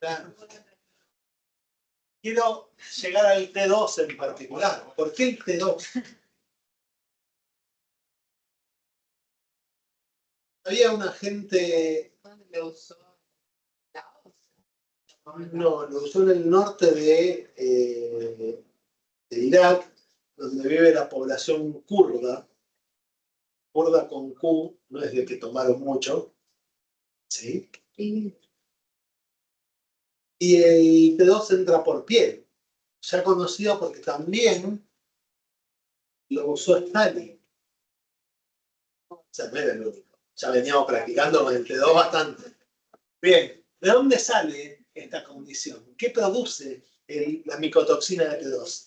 Claro. Quiero llegar al T2 en particular. ¿Por qué el T2? Había una gente... No, lo usó en el norte de Irak, donde vive la población kurda. Kurda con Q, no es de que tomaron mucho. ¿Sí? Y el T2 entra por piel. Ya conocido porque también lo usó Stalin. O sea, no era el único. Ya veníamos practicando con el T2 bastante. Bien, ¿de dónde sale esta condición? ¿Qué produce la micotoxina de T2?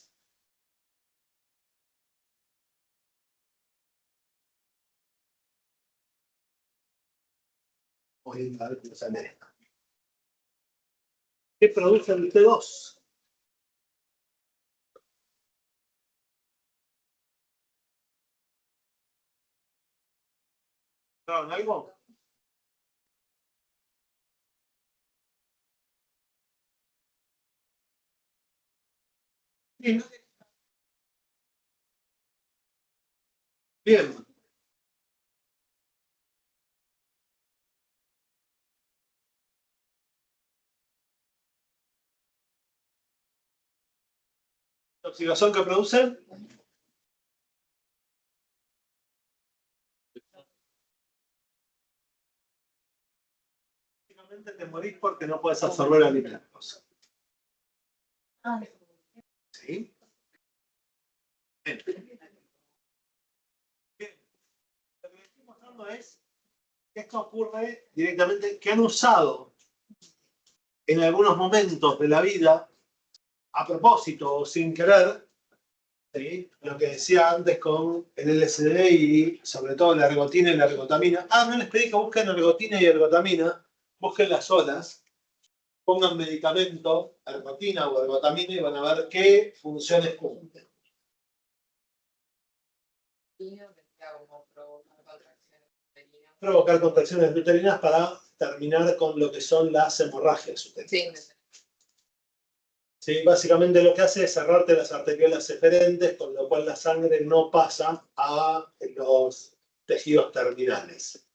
Voy a ver cómo sale esto. ¿Qué produce el T2? ¿Saben algo? Bien. Bien. ¿La oxidación que produce? Básicamente te morís porque no puedes absorber alimentos. ¿Sí? Bien. Bien. Lo que les estoy mostrando es que esto ocurre directamente, que han usado en algunos momentos de la vida, a propósito o sin querer, ¿sí? Lo que decía antes con el LSD y sobre todo la ergotina y la ergotamina. No les pedí que busquen ergotina y ergotamina, busquen las olas, pongan medicamento, ergotina o ergotamina y van a ver qué funciones cumplen. Provocar contracciones uterinas para terminar con lo que son las hemorragias uterinas. Sí, básicamente lo que hace es cerrarte las arteriolas eferentes, con lo cual la sangre no pasa a los tejidos terminales.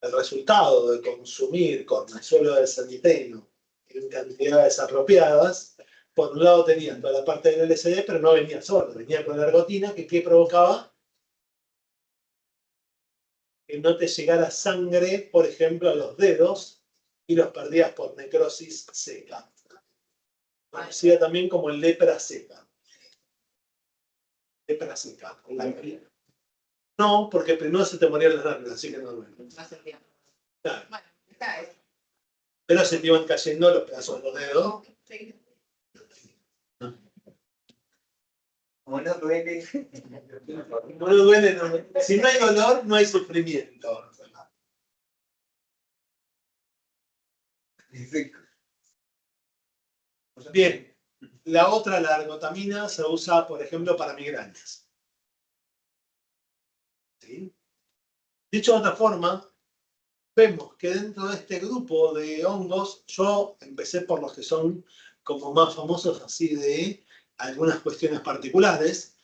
El resultado de consumir cornazuelo de centeno en cantidades apropiadas, por un lado tenían toda la parte del LSD, pero no venía solo, venía con la ergotina, que ¿qué provocaba? Que no te llegara sangre, por ejemplo, a los dedos y los perdías por necrosis seca. Conocida también como lepra seca. Lepra seca. No, porque primero se te morían las nervios, así que no duele. Claro. Bueno, está eso. Pero se te iban cayendo los pedazos de los dedos. Como no duele. No duele, no. Si no hay dolor, no hay sufrimiento. Bien, la otra, la ergotamina, se usa, por ejemplo, para migrañas. ¿Sí? Dicho de otra forma, vemos que dentro de este grupo de hongos, yo empecé por los que son como más famosos así de algunas cuestiones particulares,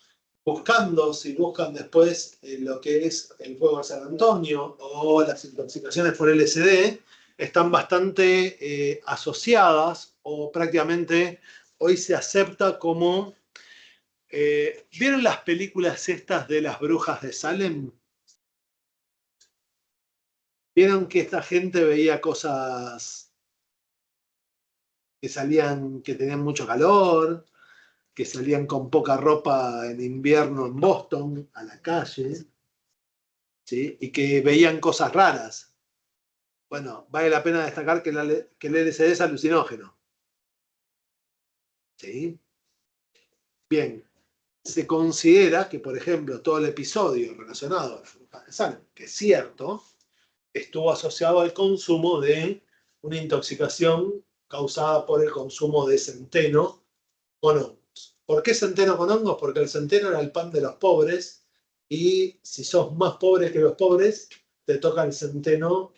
buscando, si buscan después lo que es el fuego de San Antonio o las intoxicaciones por LSD, están bastante asociadas o prácticamente hoy se acepta como... ¿vieron las películas estas de las brujas de Salem? ¿Vieron que esta gente veía cosas que salían, que tenían mucho calor, que salían con poca ropa en invierno en Boston, a la calle, ¿sí? Y que veían cosas raras? Bueno, vale la pena destacar que el LSD es alucinógeno. ¿Sí? Bien, se considera que, por ejemplo, todo el episodio relacionado a las brujas de Salem, que es cierto, estuvo asociado al consumo de una intoxicación causada por el consumo de centeno con hongos. ¿Por qué centeno con hongos? Porque el centeno era el pan de los pobres y si sos más pobre que los pobres, te toca el centeno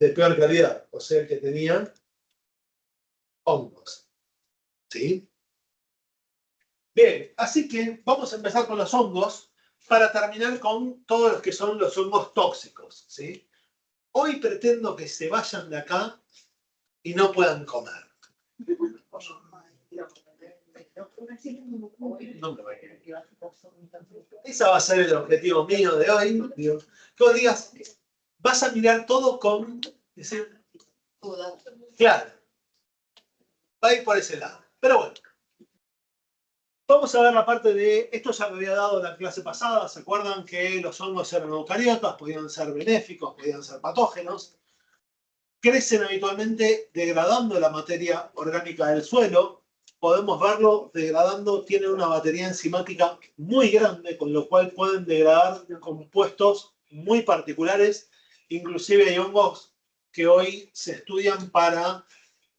de peor calidad, o sea, el que tenía hongos. ¿Sí? Bien, así que vamos a empezar con los hongos para terminar con todos los que son los hongos tóxicos. ¿Sí? Hoy pretendo que se vayan de acá y no puedan comer. No me vaya. Ese va a ser el objetivo mío de hoy. Que vos digas, vas a mirar todo con... Claro, va a ir por ese lado. Pero bueno. Vamos a ver la parte de, esto ya me había dado en la clase pasada, ¿se acuerdan que los hongos eran eucariotas, podían ser benéficos, podían ser patógenos? Crecen habitualmente degradando la materia orgánica del suelo, podemos verlo degradando, tienen una batería enzimática muy grande, con lo cual pueden degradar compuestos muy particulares, inclusive hay hongos que hoy se estudian para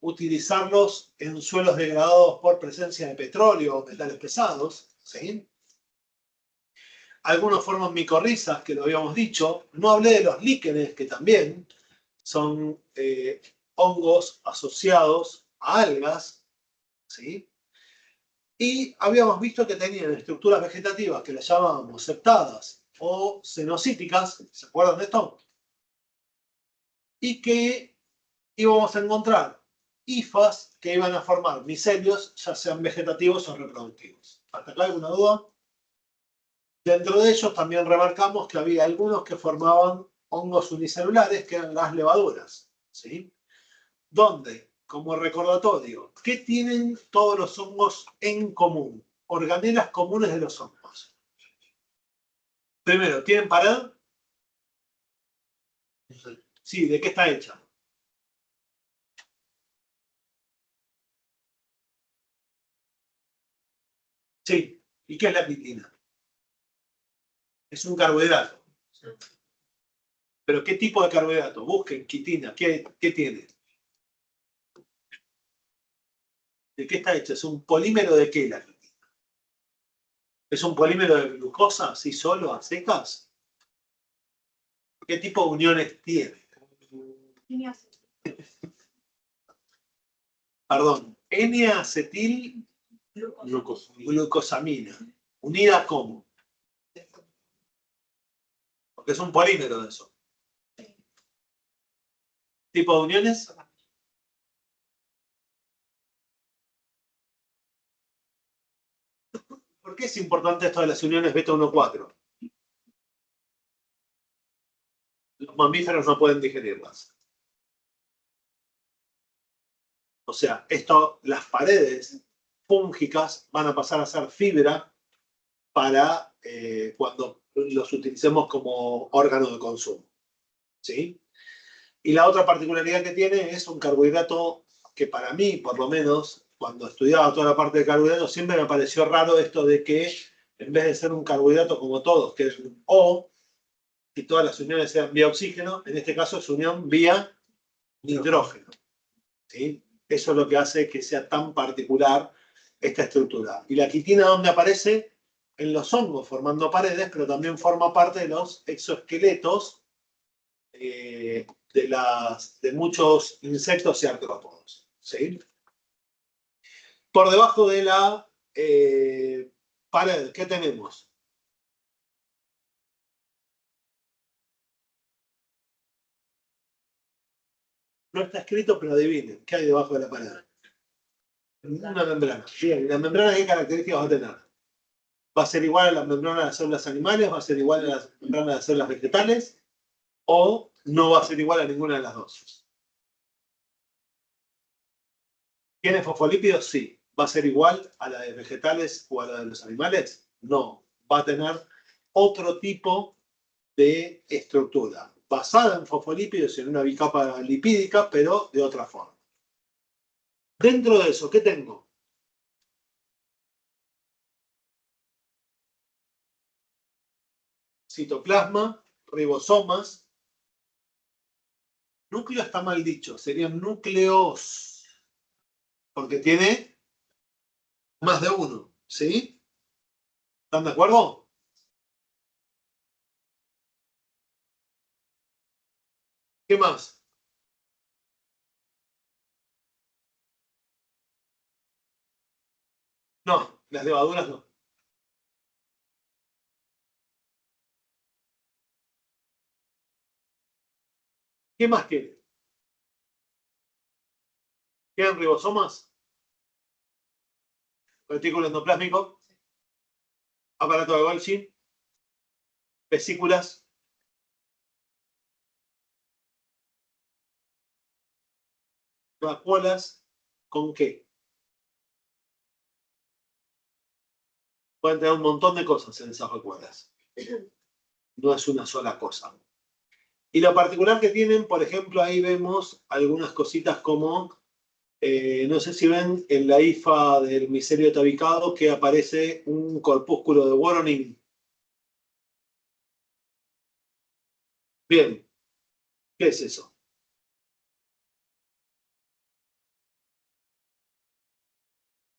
utilizarlos en suelos degradados por presencia de petróleo o metales pesados. ¿Sí? Algunos forman micorrizas, que lo habíamos dicho. No hablé de los líquenes, que también son hongos asociados a algas. ¿Sí? Y habíamos visto que tenían estructuras vegetativas que las llamábamos septadas o cenocíticas. ¿Se acuerdan de esto? Y que íbamos a encontrar hifas que iban a formar micelios, ya sean vegetativos o reproductivos. ¿Hasta acá alguna duda? Dentro de ellos también remarcamos que había algunos que formaban hongos unicelulares, que eran las levaduras. ¿Sí? Donde, como recordatorio, ¿qué tienen todos los hongos en común? Organelas comunes de los hongos. Primero, ¿tienen pared? Sí, ¿de qué está hecha? Sí. ¿Y qué es la quitina? Es un carbohidrato. ¿Pero qué tipo de carbohidrato? Busquen quitina. ¿Qué tiene? ¿De qué está hecha? ¿Es un polímero de qué la quitina? ¿Es un polímero de glucosa, así solo, a secas? ¿Qué tipo de uniones tiene? Perdón, N-acetil glucosamina. ¿Unida cómo? Porque es un polímero de eso. ¿Tipo de uniones? ¿Por qué es importante esto de las uniones beta 1,4? Los mamíferos no pueden digerirlas. O sea, las paredes fúngicas van a pasar a ser fibra para cuando los utilicemos como órgano de consumo. ¿Sí? Y la otra particularidad que tiene es un carbohidrato que para mí, por lo menos, cuando estudiaba toda la parte de carbohidratos, siempre me pareció raro esto de que en vez de ser un carbohidrato como todos, que es un O, y todas las uniones sean vía oxígeno, en este caso es unión vía nitrógeno. ¿Sí? Eso es lo que hace que sea tan particular esta estructura. Y la quitina, ¿dónde aparece? En los hongos, formando paredes, pero también forma parte de los exoesqueletos de muchos insectos y artrópodos. ¿Sí? Por debajo de la pared, ¿qué tenemos? No está escrito, pero adivinen, ¿qué hay debajo de la pared? Una membrana. Bien, ¿la membrana qué características va a tener? ¿Va a ser igual a la membrana de las células animales? ¿Va a ser igual a la membrana de las células vegetales? ¿O no va a ser igual a ninguna de las dos? ¿Tiene fosfolípidos? Sí. ¿Va a ser igual a la de vegetales o a la de los animales? No. Va a tener otro tipo de estructura, basada en fosfolípidos y en una bicapa lipídica, pero de otra forma. Dentro de eso, ¿qué tengo? Citoplasma, ribosomas. Núcleo está mal dicho, serían núcleos, porque tiene más de uno, ¿sí? ¿Están de acuerdo? ¿Qué más? No, las levaduras no. ¿Qué más tiene? ¿Quedan ribosomas? Retículo endoplásmico, aparato de Golgi, vesículas, vacuolas, ¿con qué? Pueden tener un montón de cosas en esas vacuolas. No es una sola cosa. Y lo particular que tienen, por ejemplo, ahí vemos algunas cositas como, no sé si ven en la hifa del micelio tabicado que aparece un corpúsculo de Woronin. Bien, ¿qué es eso?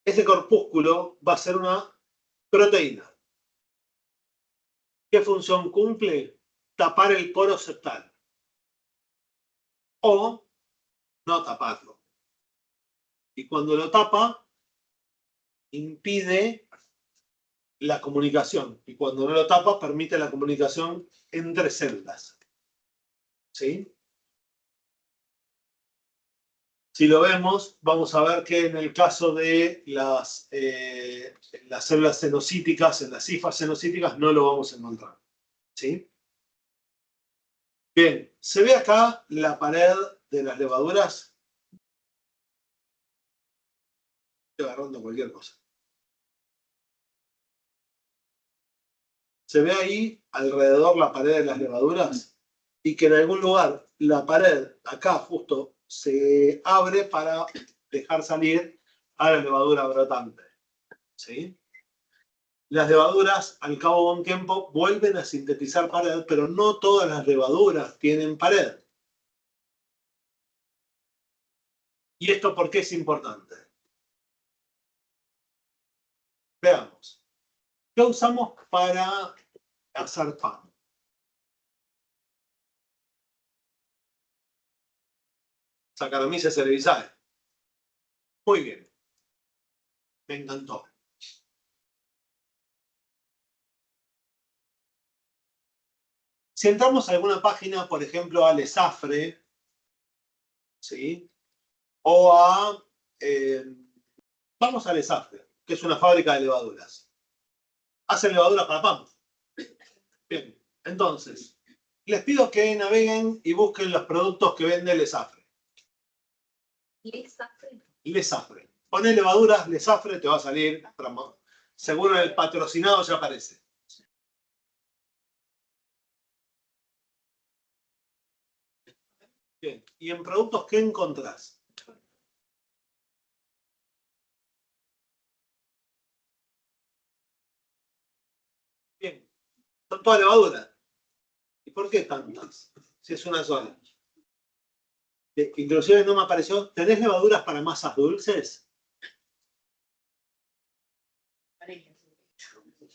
Ese corpúsculo va a ser una proteína. ¿Qué función cumple? Tapar el poro septal. O no taparlo. Y cuando lo tapa, impide la comunicación. Y cuando no lo tapa, permite la comunicación entre células. ¿Sí? Si lo vemos, vamos a ver que en el caso de las células cenocíticas, en las cifas cenocíticas, no lo vamos a encontrar. ¿Sí? Bien, ¿se ve acá la pared de las levaduras? Estoy agarrando cualquier cosa. ¿Se ve ahí alrededor la pared de las levaduras? Y que en algún lugar la pared, acá justo, se abre para dejar salir a la levadura brotante. ¿Sí? Las levaduras, al cabo de un tiempo, vuelven a sintetizar pared, pero no todas las levaduras tienen pared. ¿Y esto por qué es importante? Veamos. ¿Qué usamos para hacer pan? Saccharomyces cerevisiae. Muy bien. Me encantó. Si entramos a alguna página, por ejemplo, a Lesafre, ¿sí? O a... vamos a Lesafre, que es una fábrica de levaduras. Hacen levaduras para pan. Bien. Entonces, les pido que naveguen y busquen los productos que vende Lesafre. Lesafre. Poné levaduras, Lesafre, te va a salir. Seguro el patrocinado ya aparece. Bien. ¿Y en productos qué encontrás? Bien. Son todas levaduras. ¿Y por qué tantas? Si es una sola. Inclusive no me apareció. ¿Tenés levaduras para masas dulces?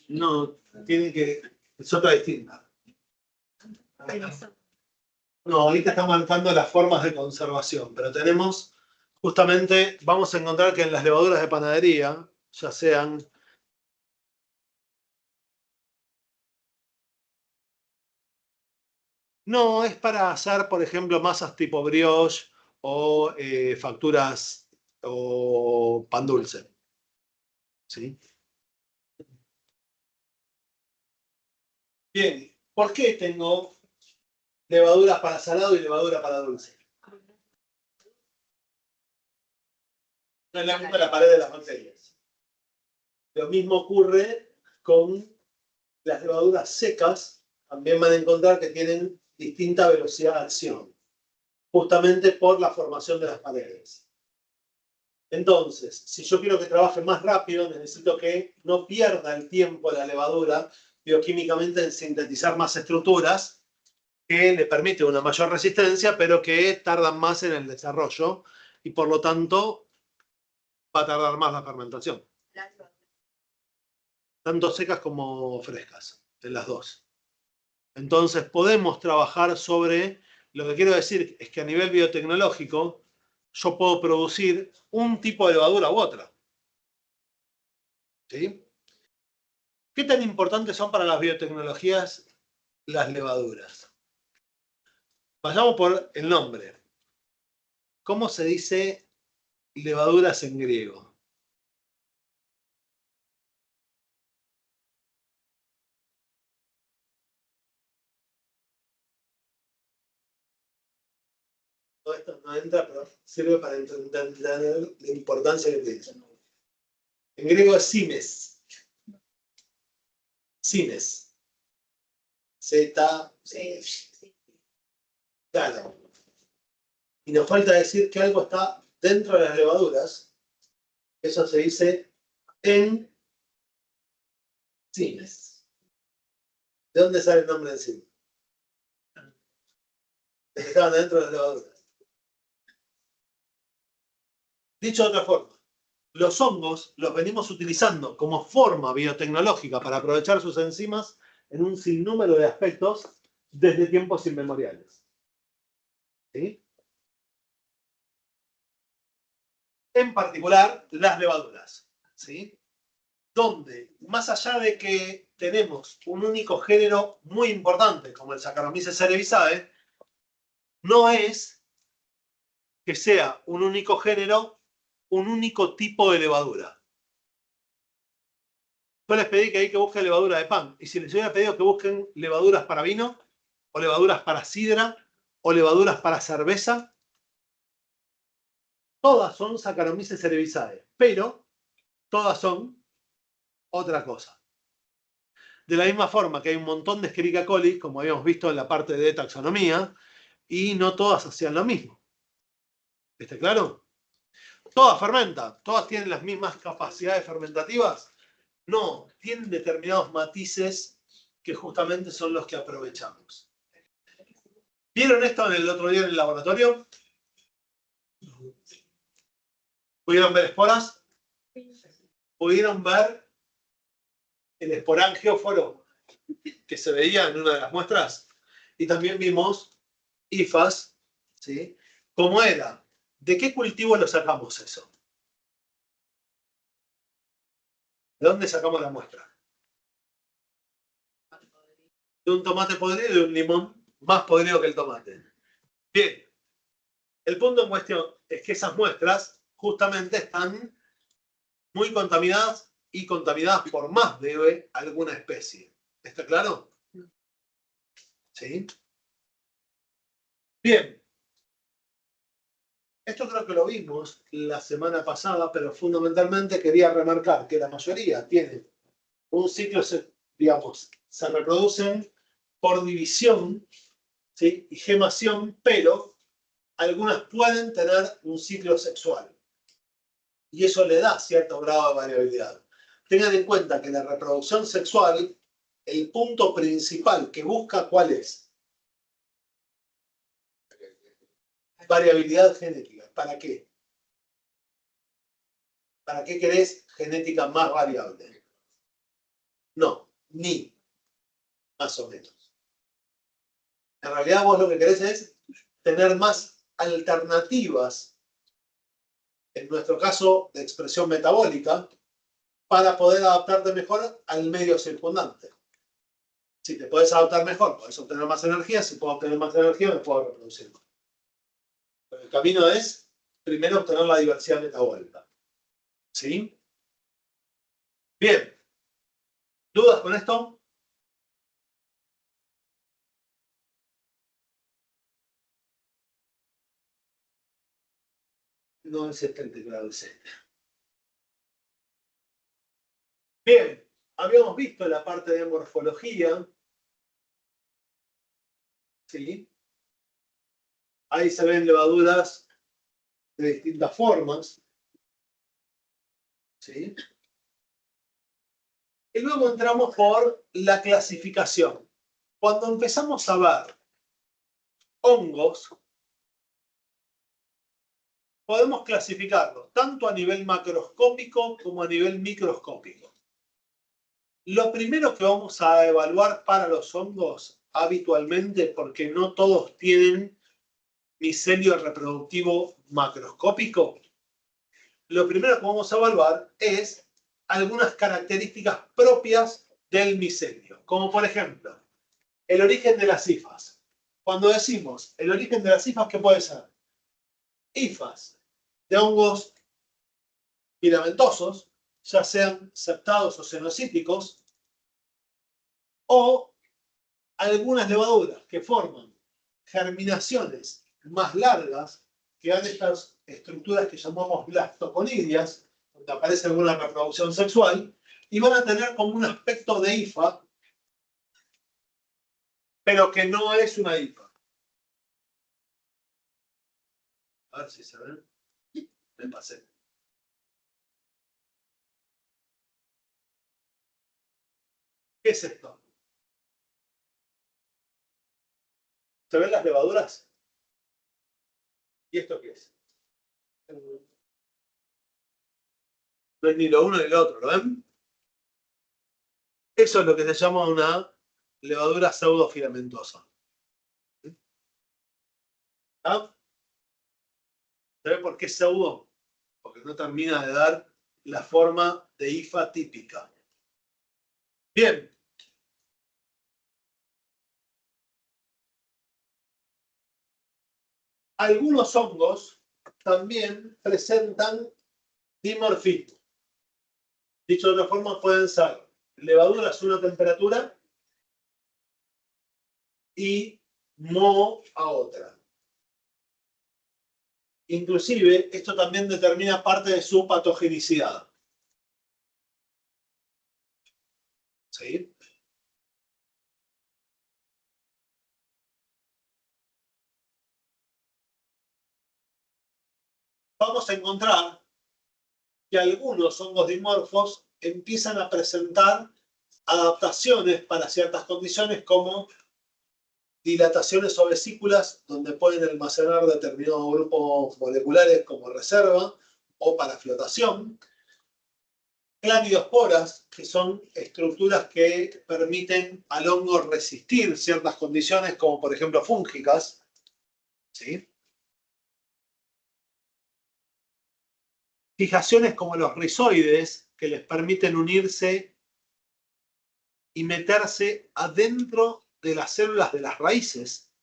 No, tiene que. Es otra distinta. No, ahorita está marcando las formas de conservación, pero tenemos justamente, vamos a encontrar que en las levaduras de panadería, ya sean. No, es para hacer, por ejemplo, masas tipo brioche o facturas o pan dulce. ¿Sí? Bien, ¿por qué tengo levaduras para salado y levadura para dulce? No es la misma la pared de las bacterias. Lo mismo ocurre con las levaduras secas, también van a encontrar que tienen distinta velocidad de acción, justamente por la formación de las paredes. Entonces, si yo quiero que trabaje más rápido, necesito que no pierda el tiempo la levadura bioquímicamente en sintetizar más estructuras que le permiten una mayor resistencia, pero que tardan más en el desarrollo y por lo tanto va a tardar más la fermentación. Tanto secas como frescas, en las dos. Entonces podemos trabajar sobre, lo que quiero decir es que a nivel biotecnológico yo puedo producir un tipo de levadura u otra. ¿Sí? ¿Qué tan importantes son para las biotecnologías las levaduras? Vayamos por el nombre. ¿Cómo se dice levaduras en griego? Todo esto no entra, pero sirve para entender la importancia que tiene. En griego es cimes. Cimes. Z. Claro. Y nos falta decir que algo está dentro de las levaduras. Eso se dice en cimes. ¿De dónde sale el nombre de cimes? De que estaban dentro de las levaduras. Dicho de otra forma, los hongos los venimos utilizando como forma biotecnológica para aprovechar sus enzimas en un sinnúmero de aspectos desde tiempos inmemoriales. ¿Sí? En particular, las levaduras. ¿Sí? Donde, más allá de que tenemos un único género muy importante, como el Saccharomyces cerevisiae, no es que sea un único género, un único tipo de levadura. Yo les pedí que ahí que busquen levadura de pan. Y si les hubiera pedido que busquen levaduras para vino, o levaduras para sidra, o levaduras para cerveza, todas son Saccharomyces cerevisiae, pero todas son otra cosa. De la misma forma que hay un montón de Escherichia coli, como habíamos visto en la parte de taxonomía, y no todas hacían lo mismo. ¿Está claro? Todas fermentan, todas tienen las mismas capacidades fermentativas. No, tienen determinados matices que justamente son los que aprovechamos. ¿Vieron esto en el otro día en el laboratorio? ¿Pudieron ver esporas? ¿Pudieron ver el esporangióforo que se veía en una de las muestras? Y también vimos hifas, ¿sí? ¿Cómo era? ¿De qué cultivo lo sacamos eso? ¿De dónde sacamos la muestra? De un tomate podrido y de un limón más podrido que el tomate. Bien, el punto en cuestión es que esas muestras justamente están muy contaminadas y contaminadas por más de alguna especie. ¿Está claro? ¿Sí? Bien. Esto creo que lo vimos la semana pasada, pero fundamentalmente quería remarcar que la mayoría tiene un ciclo, digamos, se reproducen por división, ¿sí? Y gemación, pero algunas pueden tener un ciclo sexual. Y eso le da cierto grado de variabilidad. Tengan en cuenta que la reproducción sexual, el punto principal que busca, ¿cuál es? Variabilidad genética. ¿Para qué? ¿Para qué querés genética más variable? No, ni más o menos. En realidad vos lo que querés es tener más alternativas, en nuestro caso de expresión metabólica, para poder adaptarte mejor al medio circundante. Si te puedes adaptar mejor, puedes obtener más energía. Si puedo obtener más energía, me puedo reproducir más. Pero el camino es primero obtener la diversidad metabólica. ¿Sí? Bien. ¿Dudas con esto? No es 70 grados Z. Bien. Habíamos visto la parte de morfología. ¿Sí? Ahí se ven levaduras de distintas formas. ¿Sí? Y luego entramos por la clasificación. Cuando empezamos a ver hongos, podemos clasificarlos tanto a nivel macroscópico como a nivel microscópico. Lo primero que vamos a evaluar para los hongos habitualmente, porque no todos tienen micelio reproductivo macroscópico, lo primero que vamos a evaluar es algunas características propias del micelio. Como por ejemplo, el origen de las hifas. Cuando decimos el origen de las hifas, ¿qué puede ser? Hifas de hongos filamentosos, ya sean septados o cenocíticos, o algunas levaduras que forman germinaciones más largas, que dan estas estructuras que llamamos blastoconidias, donde aparece alguna reproducción sexual, y van a tener como un aspecto de hifa, pero que no es una hifa. A ver si se ven. Me pasé. ¿Qué es esto? ¿Se ven las levaduras? ¿Y esto qué es? No es ni lo uno ni lo otro, ¿lo ven? Eso es lo que se llama una levadura pseudofilamentosa. ¿Ah? ¿Sabe por qué pseudo? Porque no termina de dar la forma de hifa típica. Bien. Algunos hongos también presentan dimorfismo. Dicho de otra forma, pueden ser levaduras a una temperatura y moho a otra. Inclusive, esto también determina parte de su patogenicidad. ¿Sí? Vamos a encontrar que algunos hongos dimorfos empiezan a presentar adaptaciones para ciertas condiciones como dilataciones o vesículas donde pueden almacenar determinados grupos moleculares como reserva o para flotación. Clamidosporas, que son estructuras que permiten al hongo resistir ciertas condiciones como por ejemplo fúngicas. ¿Sí? Fijaciones como los rizoides que les permiten unirse y meterse adentro de las células de las raíces,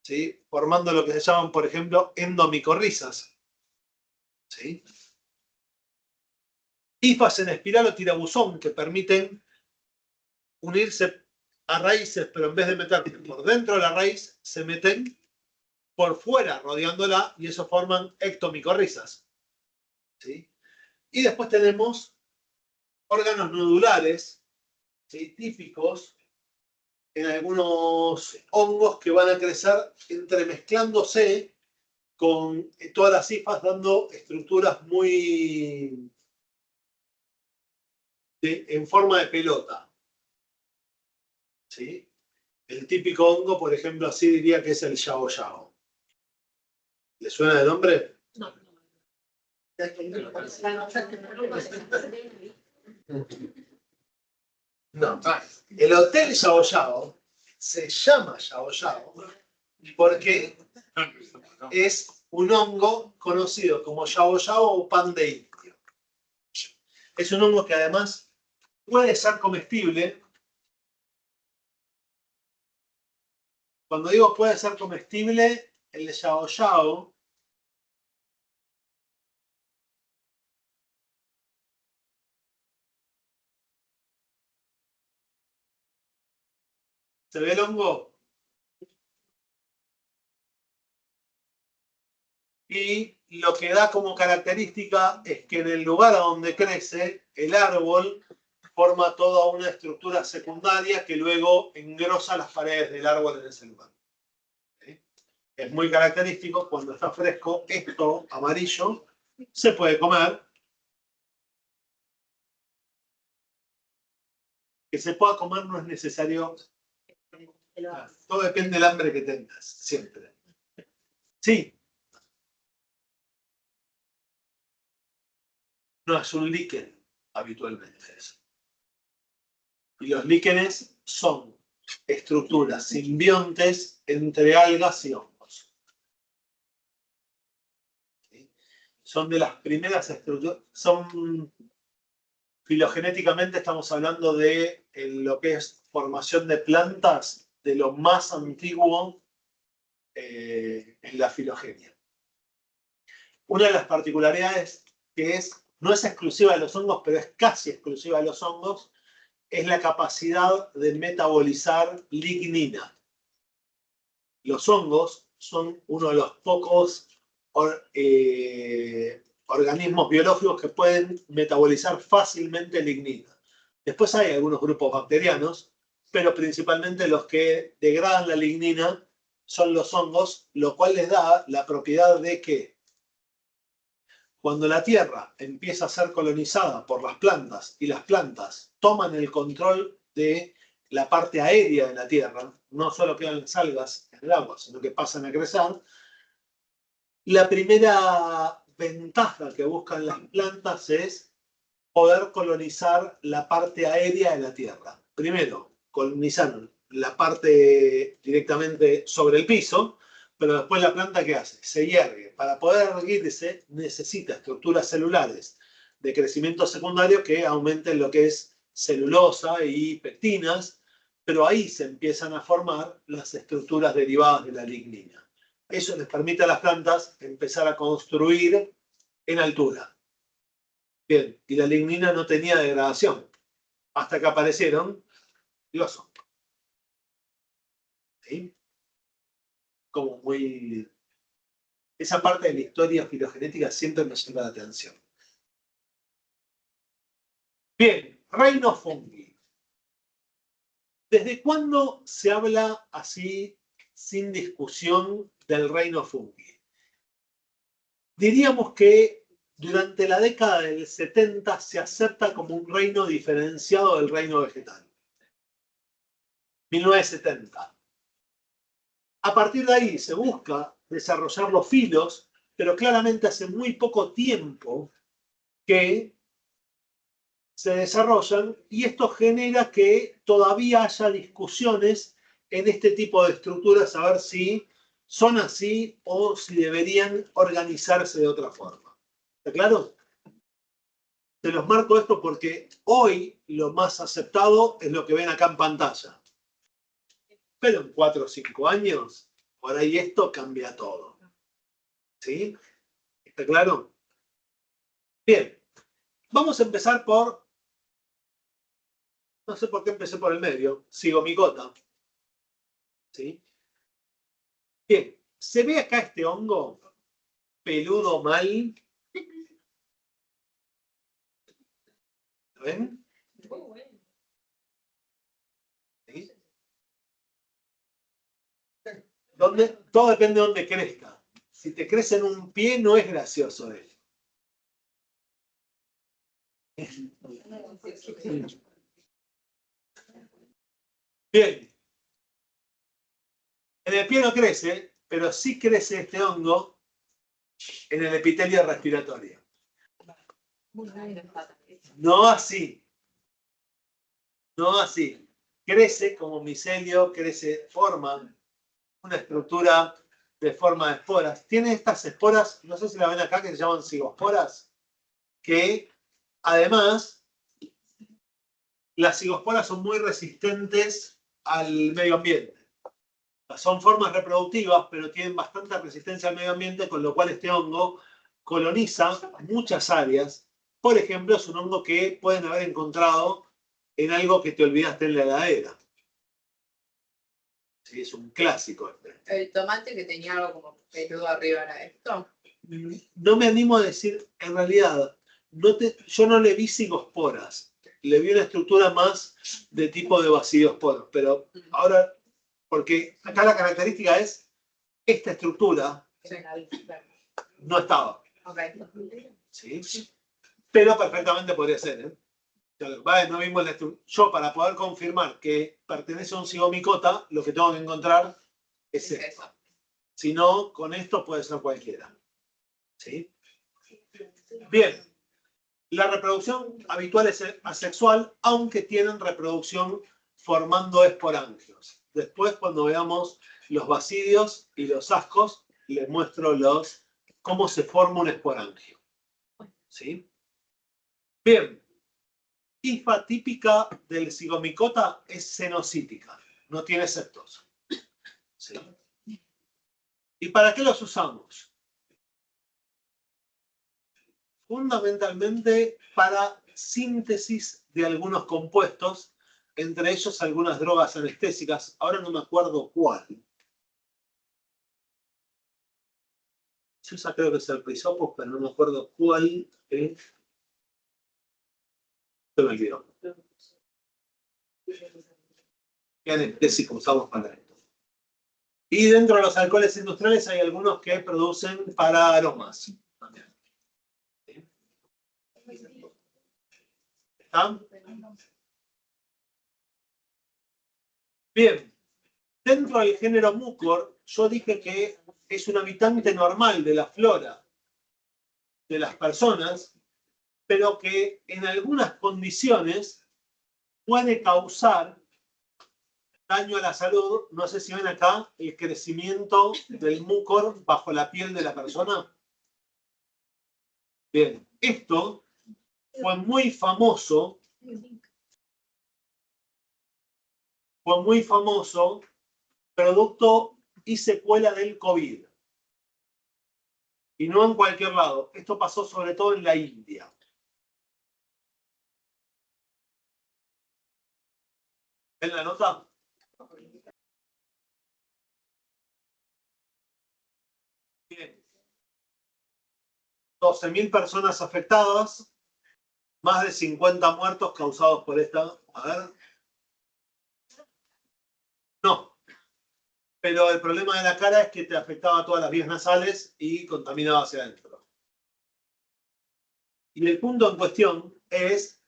¿sí? Formando lo que se llaman, por ejemplo, endomicorrizas. ¿Sí? Hifas en espiral o tirabuzón que permiten unirse a raíces, pero en vez de meterse por dentro de la raíz, se meten por fuera, rodeándola, y eso forman ectomicorrizas. ¿Sí? Y después tenemos órganos nodulares, ¿sí? Típicos en algunos hongos que van a crecer entremezclándose con todas las hifas, dando estructuras muy en forma de pelota. ¿Sí? El típico hongo, por ejemplo, así diría que es el yao yao. ¿Le suena el nombre? No. No. El hotel Yao Yao se llama Yao Yao porque es un hongo conocido como Yao Yao o pan de indio. Es un hongo que además puede ser comestible. Cuando digo puede ser comestible, el Yao Yao ¿se ve el hongo? Y lo que da como característica es que en el lugar a donde crece, el árbol forma toda una estructura secundaria que luego engrosa las paredes del árbol en ese lugar. ¿Sí? Es muy característico cuando está fresco, esto amarillo se puede comer. Que se pueda comer no es necesario. Todo depende del hambre que tengas, siempre. Sí. No es un líquen habitualmente eso. Y los líquenes son estructuras simbiontes entre algas y hongos. ¿Sí? son de las primeras estructuras, son filogenéticamente estamos hablando de lo que es formación de plantas, de lo más antiguo en la filogenia. Una de las particularidades que no es exclusiva de los hongos, pero es casi exclusiva de los hongos, es la capacidad de metabolizar lignina. Los hongos son uno de los pocos organismos biológicos que pueden metabolizar fácilmente lignina. Después hay algunos grupos bacterianos, pero principalmente los que degradan la lignina son los hongos, lo cual les da la propiedad de que cuando la Tierra empieza a ser colonizada por las plantas y las plantas toman el control de la parte aérea de la Tierra, no solo quedan las algas en el agua, sino que pasan a crecer, la primera ventaja que buscan las plantas es poder colonizar la parte aérea de la Tierra. Primero, colonizan la parte directamente sobre el piso, pero después la planta, ¿qué hace? Se hiergue. Para poder erguirse necesita estructuras celulares de crecimiento secundario que aumenten lo que es celulosa y pectinas, pero ahí se empiezan a formar las estructuras derivadas de la lignina. Eso les permite a las plantas empezar a construir en altura. Bien, y la lignina no tenía degradación, hasta que aparecieron los hongos. ¿Sí? Como muy... Esa parte de la historia filogenética siempre me llama la atención. Bien, reino fungi. ¿Desde cuándo se habla así, sin discusión, del reino fungi? Diríamos que durante la década del 70 se acepta como un reino diferenciado del reino vegetal. 1970. A partir de ahí se busca desarrollar los filos, pero claramente hace muy poco tiempo que se desarrollan y esto genera que todavía haya discusiones en este tipo de estructuras a ver si son así o si deberían organizarse de otra forma. ¿Está claro? Se los marco esto porque hoy lo más aceptado es lo que ven acá en pantalla. Pero en 4 o 5 años, por ahí esto cambia todo. ¿Sí? ¿Está claro? Bien. Vamos a empezar por... No sé por qué empecé por el medio. Zigomicota. ¿Sí? Bien. ¿Se ve acá este hongo peludo mal? ¿Lo ven? ¿Sí? Todo depende de dónde crezca. Si te crece en un pie, no es gracioso él. Bien. En el pie no crece, pero sí crece este hongo en el epitelio respiratorio. No así. No así. Crece como micelio, forma una estructura de forma de esporas. Tiene estas esporas, no sé si la ven acá, que se llaman cigosporas, que además las cigosporas son muy resistentes al medio ambiente. Son formas reproductivas, pero tienen bastante resistencia al medio ambiente, con lo cual este hongo coloniza muchas áreas. Por ejemplo, es un hongo que pueden haber encontrado en algo que te olvidaste en la heladera. Sí, es un clásico. El tomate que tenía algo como peludo arriba era esto. No me animo a decir, en realidad, yo no le vi cigosporas. Le vi una estructura más de tipo de basidiosporas. Pero ahora, porque acá la característica es, esta estructura no estaba. Okay. ¿Sí? Pero perfectamente podría ser, ¿eh? No vimos la estructura. Yo, para poder confirmar que pertenece a un zigomicota, lo que tengo que encontrar es esto. Si no, con esto puede ser cualquiera. ¿Sí? Bien. La reproducción habitual es asexual, aunque tienen reproducción formando esporangios. Después, cuando veamos los basidios y los ascos, les muestro cómo se forma un esporangio. ¿Sí? Bien. Hifa típica del zigomicota es cenocítica, no tiene septosa. ¿Sí? ¿Y para qué los usamos? Fundamentalmente para síntesis de algunos compuestos, entre ellos algunas drogas anestésicas. Ahora no me acuerdo cuál. Yo ya creo que es el prisopos, pero no me acuerdo cuál es. Se me olvidó. ¿Qué anestésico usamos para esto? Y dentro de los alcoholes industriales hay algunos que producen para aromas. ¿Está? Bien. Dentro del género Mucor, yo dije que es un habitante normal de la flora de las personas, pero que en algunas condiciones puede causar daño a la salud. No sé si ven acá el crecimiento del mucor bajo la piel de la persona. Bien, esto fue muy famoso producto y secuela del COVID. Y no en cualquier lado. Esto pasó sobre todo en la India. ¿Ven la nota? Bien. 12.000 personas afectadas, más de 50 muertos causados por esta. A ver. No. Pero el problema de la cara es que te afectaba todas las vías nasales y contaminaba hacia adentro. Y el punto en cuestión es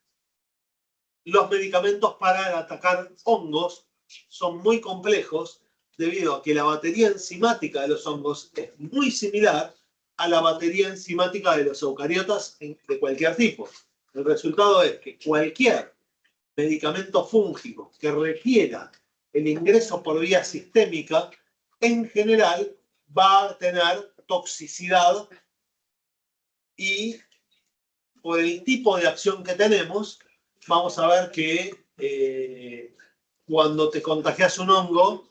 los medicamentos para atacar hongos son muy complejos debido a que la batería enzimática de los hongos es muy similar a la batería enzimática de los eucariotas de cualquier tipo. El resultado es que cualquier medicamento fúngico que requiera el ingreso por vía sistémica, en general va a tener toxicidad y por el tipo de acción que tenemos, vamos a ver que cuando te contagias un hongo,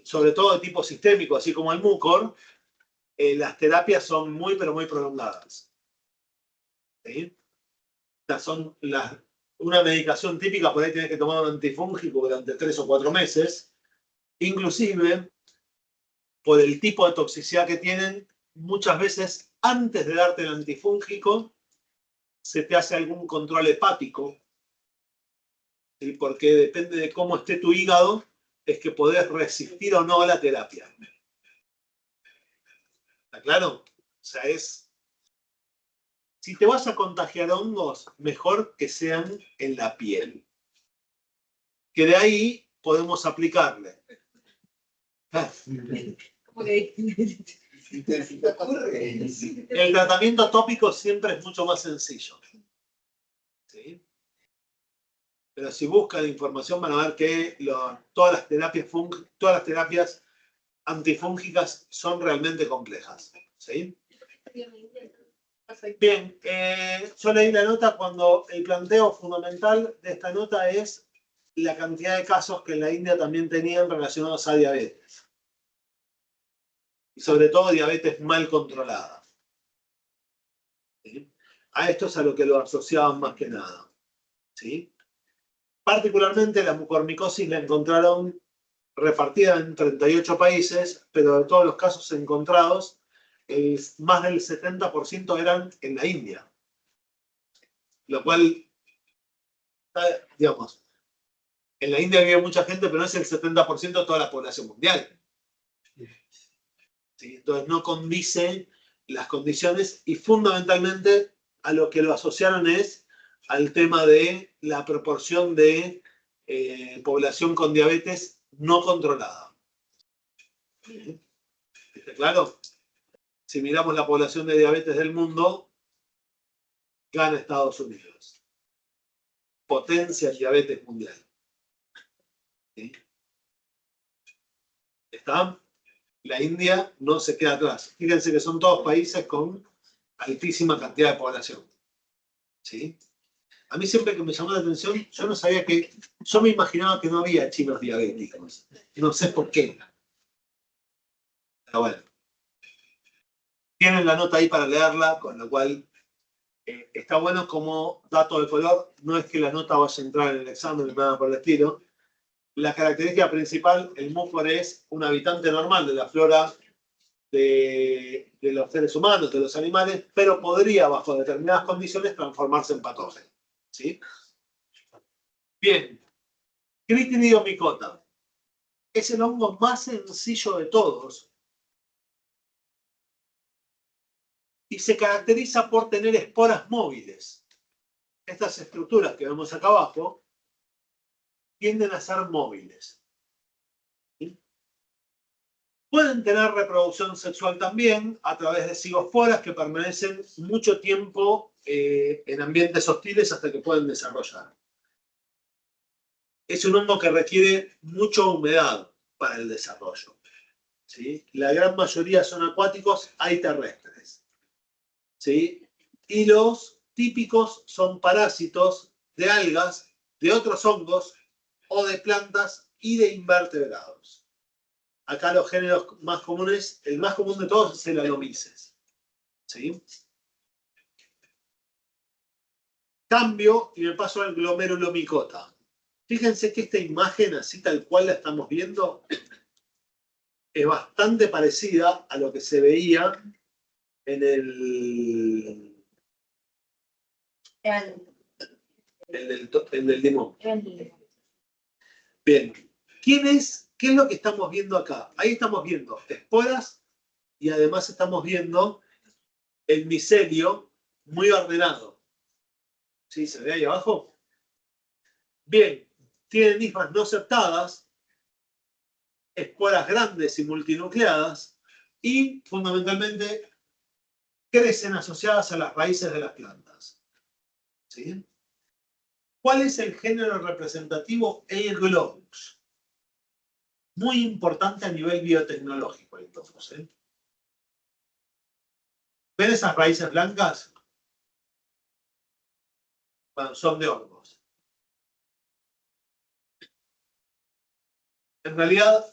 sobre todo de tipo sistémico, así como el mucor, las terapias son muy, pero muy prolongadas. ¿Sí? Una medicación típica, por ahí tienes que tomar un antifúngico durante 3 o 4 meses. Inclusive, por el tipo de toxicidad que tienen, muchas veces antes de darte el antifúngico, se te hace algún control hepático, ¿sí? Porque depende de cómo esté tu hígado, es que podés resistir o no a la terapia. ¿Está claro? O sea, si te vas a contagiar hongos, mejor que sean en la piel. Que de ahí podemos aplicarle. El tratamiento tópico siempre es mucho más sencillo. ¿Sí? Pero si buscan información van a ver que todas las terapias antifúngicas son realmente complejas. ¿Sí? Bien, yo leí la nota cuando el planteo fundamental de esta nota es la cantidad de casos que en la India también tenían relacionados a diabetes. Y sobre todo diabetes mal controlada. ¿Sí? A esto es a lo que lo asociaban más que nada. ¿Sí? Particularmente la mucormicosis la encontraron repartida en 38 países, pero de todos los casos encontrados, más del 70% eran en la India. Lo cual, digamos, en la India vive mucha gente, pero no es el 70% de toda la población mundial. ¿Sí? Entonces no condice las condiciones y fundamentalmente a lo que lo asociaron es al tema de la proporción de población con diabetes no controlada. ¿Sí? ¿Está claro? Si miramos la población de diabetes del mundo, gana Estados Unidos. Potencia el diabetes mundial. ¿Sí? ¿Está? La India no se queda atrás. Fíjense que son todos países con altísima cantidad de población. ¿Sí? A mí siempre que me llamó la atención, yo no sabía yo me imaginaba que no había chinos diabéticos. No sé por qué. Pero bueno. Tienen la nota ahí para leerla, con lo cual está bueno como dato de color. No es que la nota vaya a entrar en el examen ni nada por el estilo. La característica principal, el múfor es un habitante normal de la flora de los seres humanos, de los animales, pero podría, bajo determinadas condiciones, transformarse en patógeno. ¿Sí? Bien. Critidiomicotta. Es el hongo más sencillo de todos y se caracteriza por tener esporas móviles. Estas estructuras que vemos acá abajo tienden a ser móviles. ¿Sí? Pueden tener reproducción sexual también a través de cigosporas que permanecen mucho tiempo en ambientes hostiles hasta que pueden desarrollar. Es un hongo que requiere mucha humedad para el desarrollo. ¿Sí? La gran mayoría son acuáticos, hay terrestres. ¿Sí? Y los típicos son parásitos de algas, de otros hongos o de plantas y de invertebrados. Acá los géneros más comunes, el más común de todos es el Anomyces. ¿Sí? Cambio y me paso al Glomerulomycota. Fíjense que esta imagen, así tal cual la estamos viendo, es bastante parecida a lo que se veía en el del limón. Bien. ¿Qué es lo que estamos viendo acá? Ahí estamos viendo esporas y además estamos viendo el micelio muy ordenado. ¿Sí? ¿Se ve ahí abajo? Bien. Tienen hifas no septadas, esporas grandes y multinucleadas y fundamentalmente crecen asociadas a las raíces de las plantas. ¿Sí? ¿Cuál es el género representativo? El Globus. Muy importante a nivel biotecnológico, entonces. ¿Ven esas raíces blancas? Bueno, son de hongos. En realidad,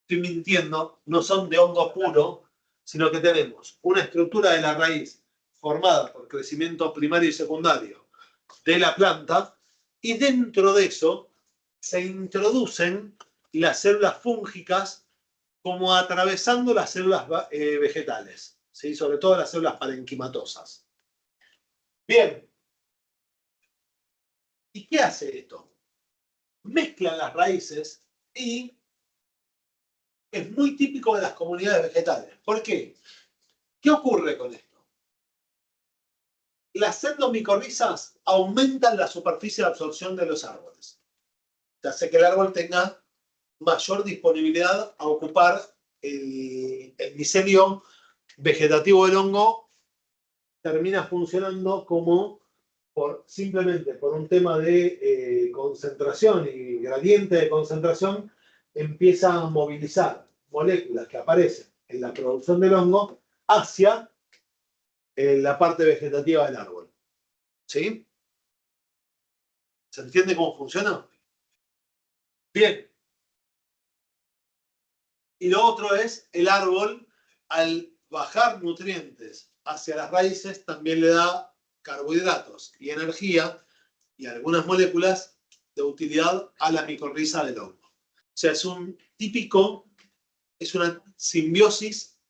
estoy mintiendo, no son de hongo puro, sino que tenemos una estructura de la raíz formada por crecimiento primario y secundario de la planta, y dentro de eso se introducen las células fúngicas como atravesando las células vegetales, ¿sí? Sobre todo las células parenquimatosas. Bien. ¿Y qué hace esto? Mezclan las raíces y es muy típico de las comunidades vegetales. ¿Por qué? ¿Qué ocurre con esto? Las endomicorrizas aumentan la superficie de absorción de los árboles. Hace que el árbol tenga mayor disponibilidad a ocupar el micelio vegetativo del hongo. Termina funcionando como simplemente por un tema de concentración y gradiente de concentración, empieza a movilizar moléculas que aparecen en la producción del hongo hacia la parte vegetativa del árbol. ¿Sí? ¿Se entiende cómo funciona? Bien. Y lo otro es el árbol, al bajar nutrientes hacia las raíces, también le da carbohidratos y energía y algunas moléculas de utilidad a la micorriza del hongo. O sea, es una simbiosis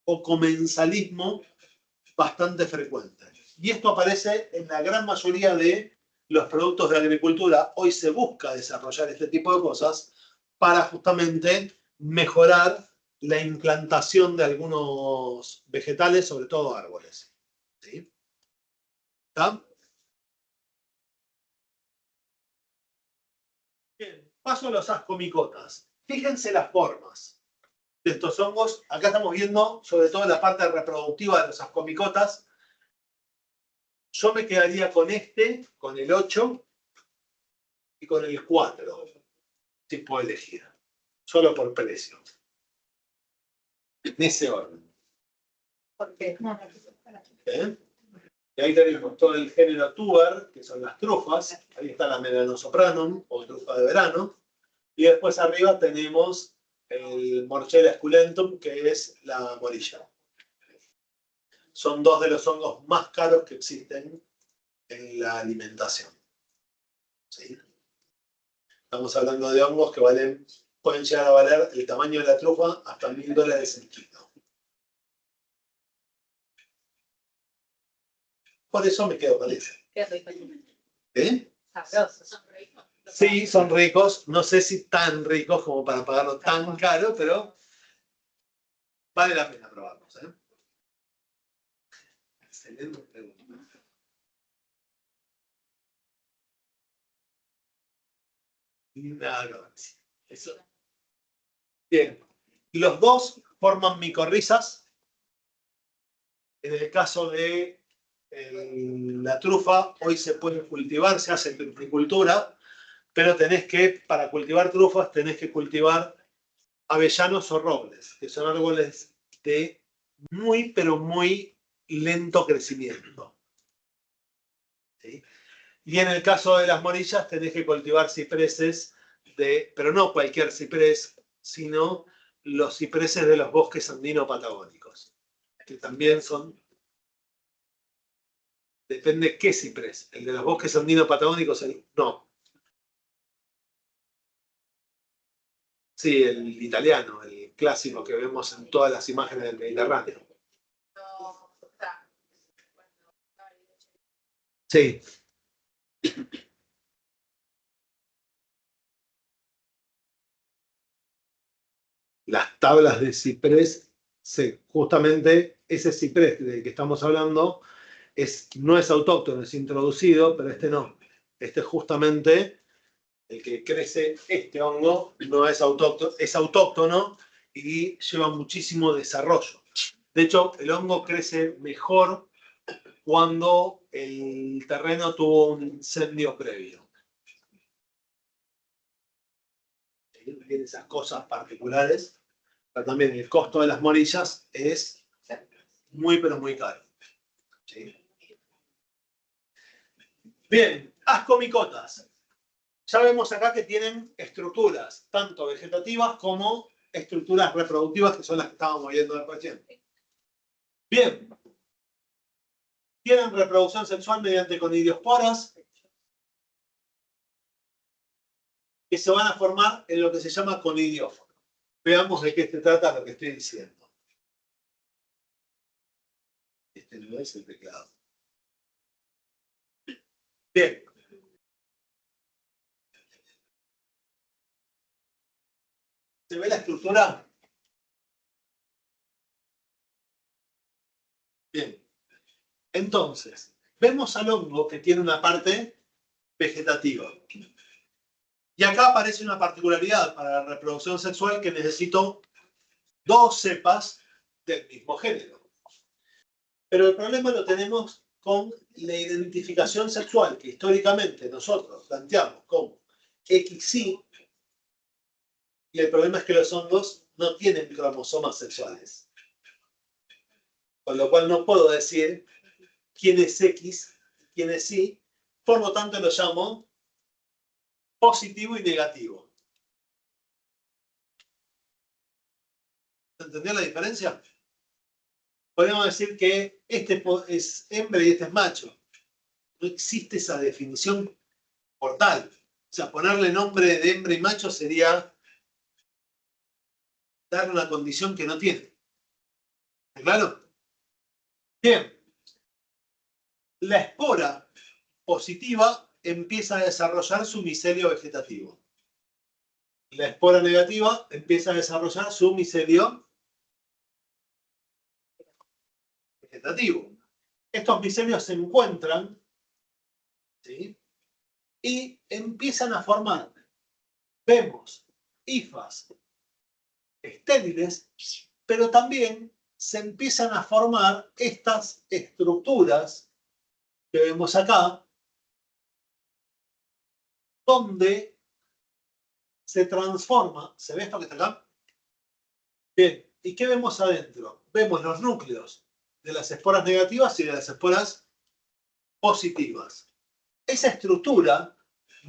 o comensalismo bastante frecuente. Y esto aparece en la gran mayoría de los productos de agricultura. Hoy se busca desarrollar este tipo de cosas para justamente mejorar la implantación de algunos vegetales, sobre todo árboles. ¿Sí? ¿Está? Bien, paso a los ascomicotas. Fíjense las formas de estos hongos. Acá estamos viendo sobre todo la parte reproductiva de los ascomicotas. Yo me quedaría con el 8 y con el 4, si puedo elegir. Solo por precio. En ese orden. ¿Por qué? ¿Eh? Y ahí tenemos todo el género tuber, que son las trufas. Ahí está la Melanosopranum, o trufa de verano. Y después arriba tenemos el Morchella esculentum, que es la morilla. Son dos de los hongos más caros que existen en la alimentación. ¿Sí? Estamos hablando de hongos que pueden llegar a valer el tamaño de la trufa hasta $1000 el kilo. Por eso me quedo con eso. ¿Eh? Sabrosos. Sí, son ricos. No sé si tan ricos como para pagarlo tan caro, pero vale la pena probarlos. ¿Eh? Excelente pregunta. Nada, eso. Bien. Los dos forman micorrizas. En el caso de la trufa, hoy se puede cultivar, se hace truficultura, pero para cultivar trufas, tenés que cultivar avellanos o robles, que son árboles de muy, pero muy lento crecimiento. ¿Sí? Y en el caso de las morillas, tenés que cultivar cipreses, pero no cualquier ciprés, sino los cipreses de los bosques andino-patagónicos, que también son. Depende qué ciprés. El de los bosques andino-patagónicos, no. Sí, el italiano, el clásico que vemos en todas las imágenes del Mediterráneo. Sí. Las tablas de ciprés, justamente ese ciprés del que estamos hablando no es autóctono, es introducido, pero este no. Este justamente, el que crece este hongo, no es autóctono y lleva muchísimo desarrollo. De hecho, el hongo crece mejor cuando el terreno tuvo un incendio previo. Tiene esas cosas particulares, pero también el costo de las morillas es muy, pero muy caro. ¿Sí? Bien, ascomicotas. Ya vemos acá que tienen estructuras, tanto vegetativas como estructuras reproductivas, que son las que estábamos viendo recién. Bien. Tienen reproducción sexual mediante conidiosporas, que se van a formar en lo que se llama conidióforo. Veamos de qué se trata lo que estoy diciendo. Este no es el teclado. Bien. ¿Se ve la estructura? Bien. Entonces, vemos al hongo que tiene una parte vegetativa. Y acá aparece una particularidad para la reproducción sexual, que necesito dos cepas del mismo género. Pero el problema lo tenemos con la identificación sexual, que históricamente nosotros planteamos como XY, y el problema es que los hongos no tienen cromosomas sexuales. Con lo cual no puedo decir quién es X, quién es Y, por lo tanto lo llamo positivo y negativo. ¿Entendió la diferencia? Podemos decir que este es hembra y este es macho. No existe esa definición por tal. O sea, ponerle nombre de hembra y macho sería darle una condición que no tiene. ¿Está claro? Bien. La espora positiva empieza a desarrollar su micelio vegetativo. La espora negativa empieza a desarrollar su micelio vegetativo. Estos micelios se encuentran, ¿sí? Y empiezan a formar, vemos, hifas estériles, pero también se empiezan a formar estas estructuras que vemos acá, donde se transforma. ¿Se ve esto que está acá? Bien. ¿Y qué vemos adentro? Vemos los núcleos de las esporas negativas y de las esporas positivas. Esa estructura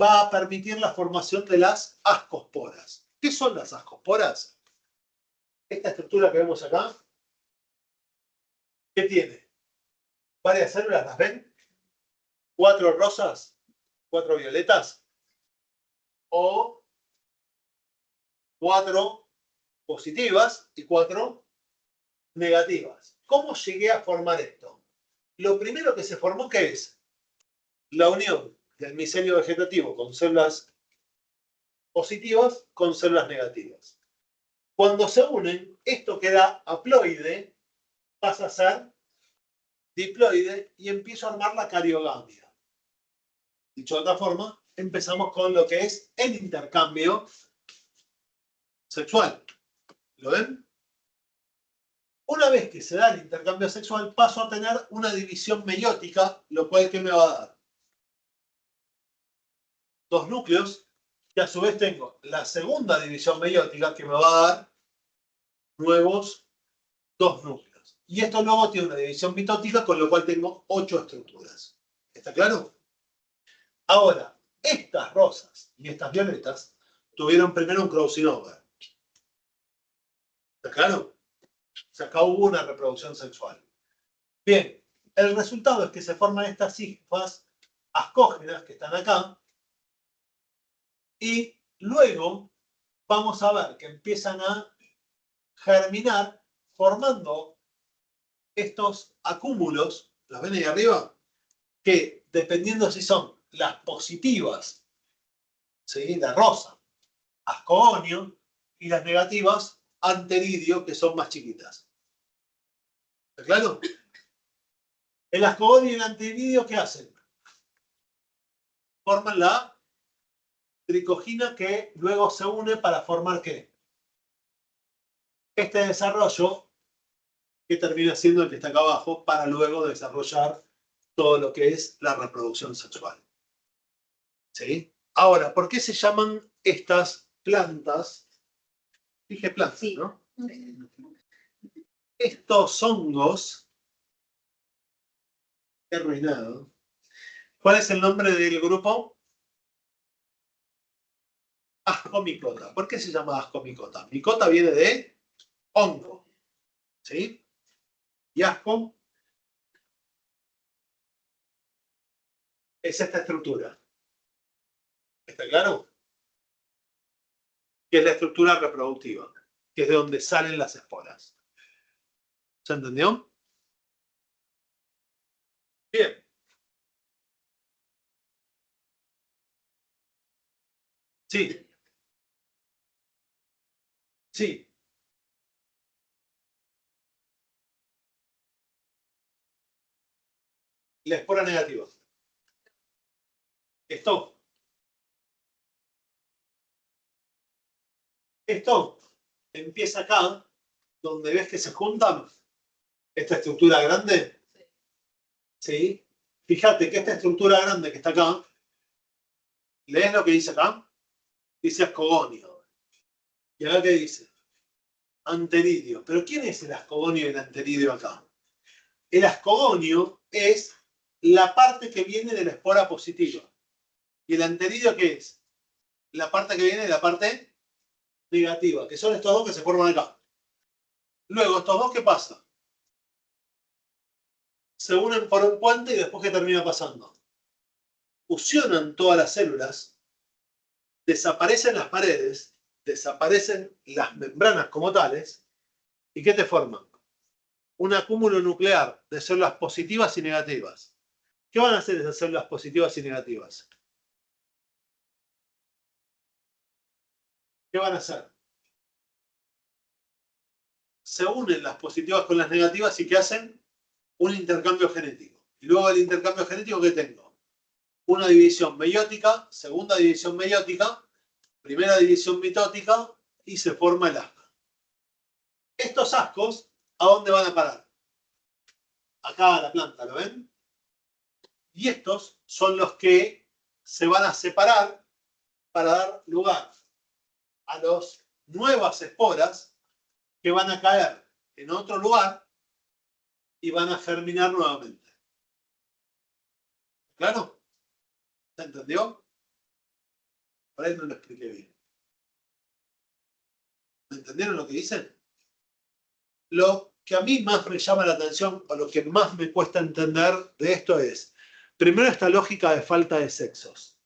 va a permitir la formación de las ascosporas. ¿Qué son las ascosporas? Esta estructura que vemos acá, ¿qué tiene? Varias células, ¿las ven? 4 rosas, 4 violetas o 4 positivas y 4 negativas. ¿Cómo llegué a formar esto? Lo primero que se formó, ¿qué es? La unión del micelio vegetativo con células positivas con células negativas. Cuando se unen, esto queda haploide, pasa a ser diploide y empiezo a armar la cariogamia. Dicho de otra forma, empezamos con lo que es el intercambio sexual. ¿Lo ven? Una vez que se da el intercambio sexual, paso a tener una división meiótica, lo cual ¿qué me va a dar? 2 núcleos, que a su vez tengo la segunda división meiótica, que me va a dar nuevos 2 núcleos. Y esto luego tiene una división mitótica, con lo cual tengo 8 estructuras. ¿Está claro? Ahora, estas rosas y estas violetas tuvieron primero un crossing over. ¿Está claro? O sea, acá hubo una reproducción sexual. Bien, el resultado es que se forman estas hifas ascógenas que están acá. Y luego vamos a ver que empiezan a germinar formando estos acúmulos, ¿los ven ahí arriba? Que dependiendo si son las positivas, ¿sí? La rosa, ascogonio, y las negativas, anteridio, que son más chiquitas. ¿Está claro? El ascogonio y el anteridio, ¿qué hacen? Forman la tricogina que luego se une para formar ¿qué? Este desarrollo que termina siendo el que está acá abajo para luego desarrollar todo lo que es la reproducción sexual. ¿Sí? Ahora, ¿por qué se llaman estas plantas? Dije plantas, sí, ¿no? Estos hongos. Qué arruinado. ¿Cuál es el nombre del grupo? Ascomicota. ¿Por qué se llama ascomicota? Micota viene de hongo. ¿Sí? Y asco es esta estructura. ¿Está claro? Que es la estructura reproductiva, que es de donde salen las esporas. ¿Se entendió? Bien. Sí. Sí. La espora negativa. Esto empieza acá, donde ves que se juntan esta estructura grande. ¿Sí? Fíjate que esta estructura grande que está acá, ¿lees lo que dice acá? Dice ascogonio. ¿Y acá qué dice? Anteridio. ¿Pero quién es el ascogonio y el anteridio acá? El ascogonio es la parte que viene de la espora positiva. ¿Y el anteridio qué es? La parte que viene de la parte negativa, que son estos dos que se forman acá. Luego, estos dos, ¿qué pasa? Se unen por un puente y después, ¿qué termina pasando? Fusionan todas las células, desaparecen las paredes, desaparecen las membranas como tales, ¿y qué te forman? Un acúmulo nuclear de células positivas y negativas. ¿Qué van a hacer esas células positivas y negativas? ¿Qué van a hacer? Se unen las positivas con las negativas y ¿qué hacen? Un intercambio genético. Y luego del intercambio genético, ¿qué tengo? Una división meiótica, segunda división meiótica, primera división mitótica y se forma el asco. Estos ascos, ¿a dónde van a parar? Acá a la planta, ¿lo ven? Y estos son los que se van a separar para dar lugar a las nuevas esporas que van a caer en otro lugar y van a germinar nuevamente. ¿Claro? ¿Se entendió? Por ahí no lo expliqué bien. ¿Me entendieron lo que dicen? Lo que a mí más me llama la atención, o lo que más me cuesta entender de esto es, primero, esta lógica de falta de sexos.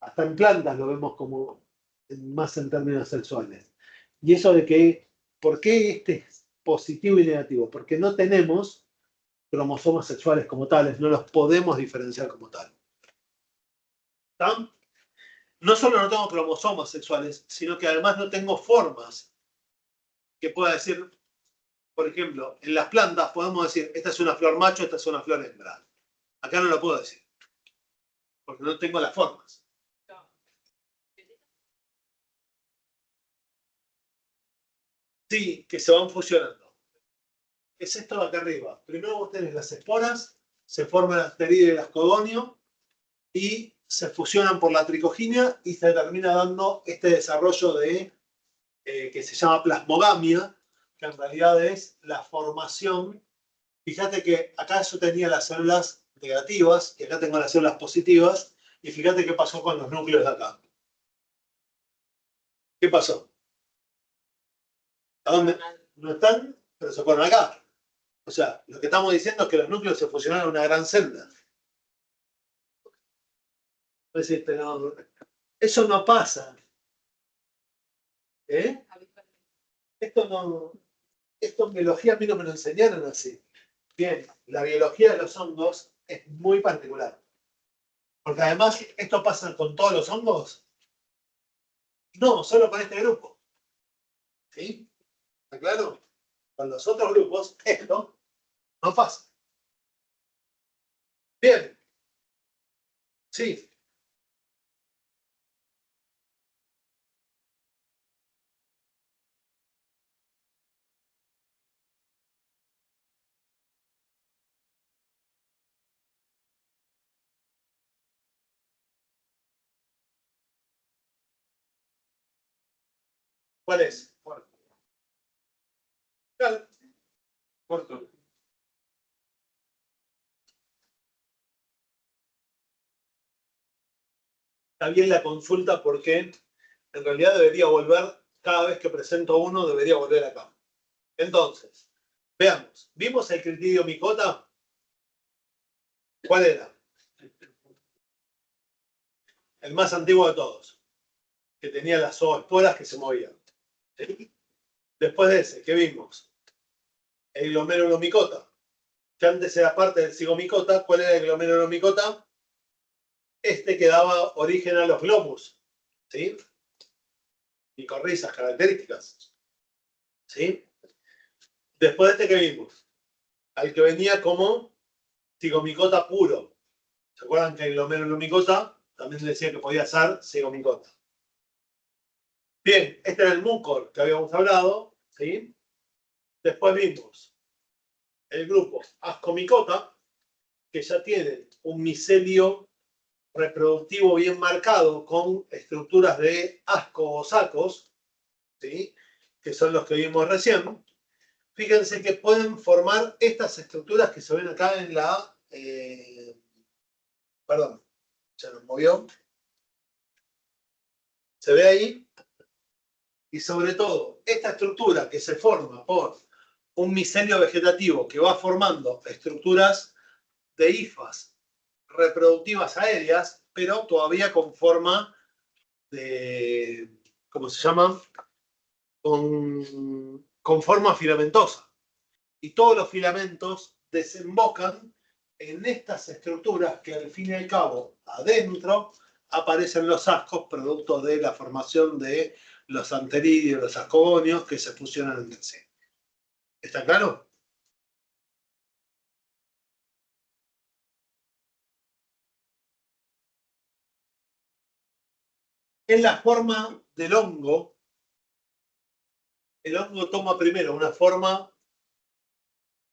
Hasta en plantas lo vemos como más en términos sexuales. Y eso de que, ¿por qué este es positivo y negativo? Porque no tenemos cromosomas sexuales como tales, no los podemos diferenciar como tal. ¿Está? No solo no tengo cromosomas sexuales, sino que además no tengo formas que pueda decir, por ejemplo, en las plantas podemos decir, esta es una flor macho, esta es una flor hembra. Acá no lo puedo decir, porque no tengo las formas. Sí, que se van fusionando. Es esto de acá arriba. Primero vos tenés las esporas, se forman el asteroide y el ascogonio, y se fusionan por la tricoginia y se termina dando este desarrollo de que se llama plasmogamia, que en realidad es la formación. Fíjate que acá yo tenía las células negativas y acá tengo las células positivas, y fíjate qué pasó con los núcleos de acá. ¿Qué pasó? ¿A dónde? No están, pero se fueron acá. O sea, lo que estamos diciendo es que los núcleos se fusionaron en una gran célula. Entonces, pero eso no pasa. ¿Eh? Esto no, esto en biología a mí no me lo enseñaron así. Bien, la biología de los hongos es muy particular. Porque además, ¿esto pasa con todos los hongos? No, solo con este grupo. ¿Sí? ¿Está claro? Con los otros grupos, esto no pasa. Bien, sí. ¿Cuál es? Claro, corto. Está bien la consulta porque en realidad debería volver, cada vez que presento uno, debería volver acá. Entonces, veamos. ¿Vimos el critidio micota? ¿Cuál era? El más antiguo de todos, que tenía las zooesporas que se movían. ¿Sí? Después de ese, ¿qué vimos? El glomerulomicota, que antes era parte del zigomicota. ¿Cuál era el glomerulomicota? Este que daba origen a los glomus, ¿sí? Micorrizas características, ¿sí? Después de este, ¿qué vimos? Al que venía como zigomicota puro. ¿Se acuerdan que el glomerulomicota también decía que podía ser zigomicota? Bien, este era el mucor que habíamos hablado, ¿sí? Después vimos el grupo ascomicota, que ya tiene un micelio reproductivo bien marcado con estructuras de asco o sacos, ¿sí? Que son los que vimos recién. Fíjense que pueden formar estas estructuras que se ven acá en la... perdón, se nos movió. ¿Se ve ahí? Y sobre todo, esta estructura que se forma por un micelio vegetativo que va formando estructuras de hifas reproductivas aéreas, pero todavía con forma de, ¿cómo se llama? Con forma filamentosa. Y todos los filamentos desembocan en estas estructuras que al fin y al cabo, adentro, aparecen los ascos, producto de la formación de los anteridios, los ascogonios, que se fusionan entre sí. ¿Está claro? En la forma del hongo, el hongo toma primero una forma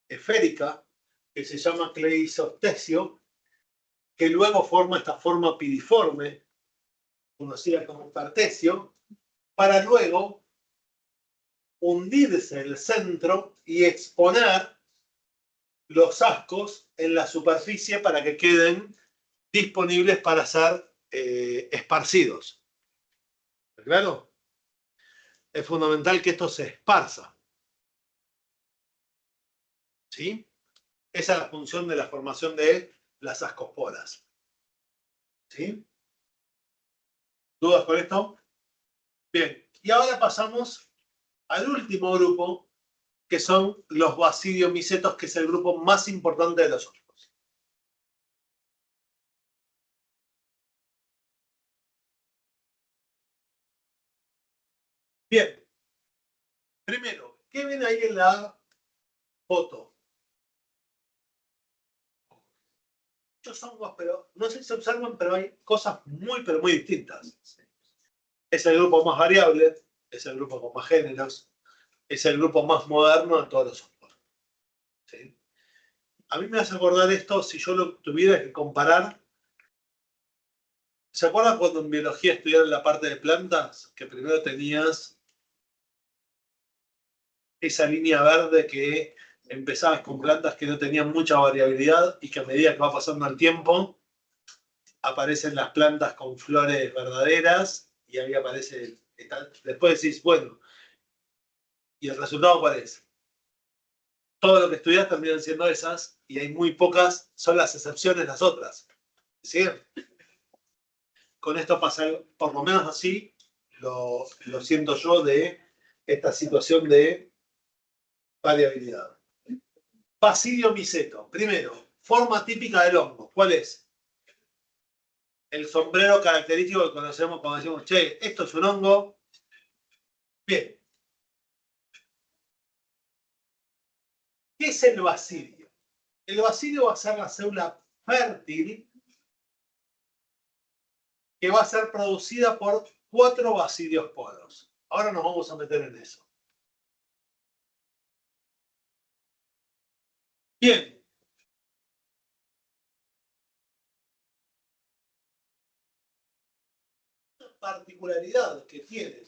esférica, que se llama cleisostesio, que luego forma esta forma piriforme, conocida como partecio, para luego hundirse en el centro y exponer los ascos en la superficie para que queden disponibles para ser esparcidos. ¿Está claro? Es fundamental que esto se esparza. ¿Sí? Esa es la función de la formación de las ascosporas. ¿Sí? ¿Dudas con esto? Bien. Y ahora pasamos al último grupo, que son los basidiomicetos, que es el grupo más importante de los hongos. Bien. Primero, ¿qué ven ahí en la foto? Muchos hongos, pero no sé si se observan, pero hay cosas pero muy distintas. Es el grupo más variable, es el grupo con más géneros, es el grupo más moderno de todos los hongos. ¿Sí? A mí me hace acordar esto, si yo lo tuviera que comparar. ¿Se acuerdan cuando en biología estudiaron la parte de plantas? Que primero tenías esa línea verde que empezabas con plantas que no tenían mucha variabilidad y que a medida que va pasando el tiempo aparecen las plantas con flores verdaderas y ahí aparece, después decís, bueno, ¿y el resultado cuál es? Todo lo que estudias terminan siendo esas y hay muy pocas, son las excepciones las otras. ¿Sí? Con esto pasa, por lo menos así, lo siento yo de esta situación de variabilidad. Basidiomiceto. Primero, forma típica del hongo. ¿Cuál es? El sombrero característico que conocemos cuando decimos, che, esto es un hongo. Bien. ¿Qué es el basidio? El basidio va a ser la célula fértil que va a ser producida por 4 basidiosporos. Ahora nos vamos a meter en eso. Bien. Una particularidad que tienen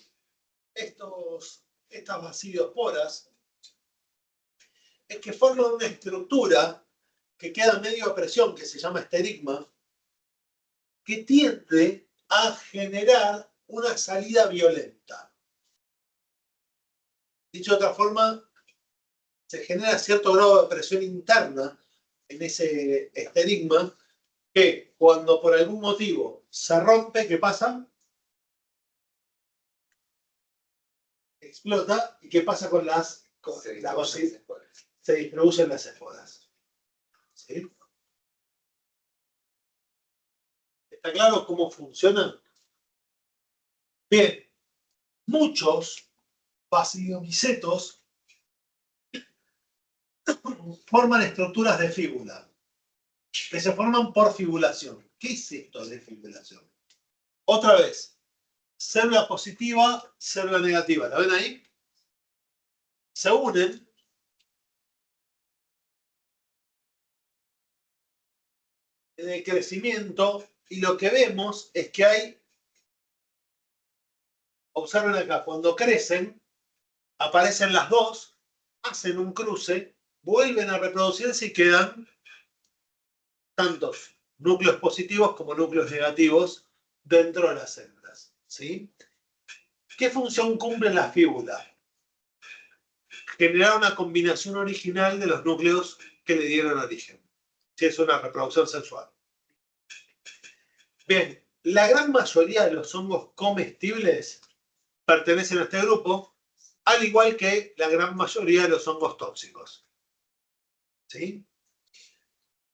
estas basidiosporas es que forman una estructura que queda medio a presión, que se llama esterigma, que tiende a generar una salida violenta. Dicho de otra forma, se genera cierto grado de presión interna en ese esterigma que cuando por algún motivo se rompe, ¿qué pasa? Explota. ¿Y qué pasa con se distribuyen las esporas? ¿Sí? ¿Está claro cómo funciona? Bien, muchos basidiomicetos forman estructuras de fíbula, que se forman por fibulación. ¿Qué es esto de fibulación? Otra vez, célula positiva, célula negativa. ¿La ven ahí? Se unen en el crecimiento y lo que vemos es que hay, observen acá, cuando crecen, aparecen las dos, hacen un cruce, vuelven a reproducirse y quedan tantos núcleos positivos como núcleos negativos dentro de las células. ¿Sí? ¿Qué función cumple la fíbula? Generar una combinación original de los núcleos que le dieron origen. Si es una reproducción sexual. Bien, la gran mayoría de los hongos comestibles pertenecen a este grupo, al igual que la gran mayoría de los hongos tóxicos. ¿Sí?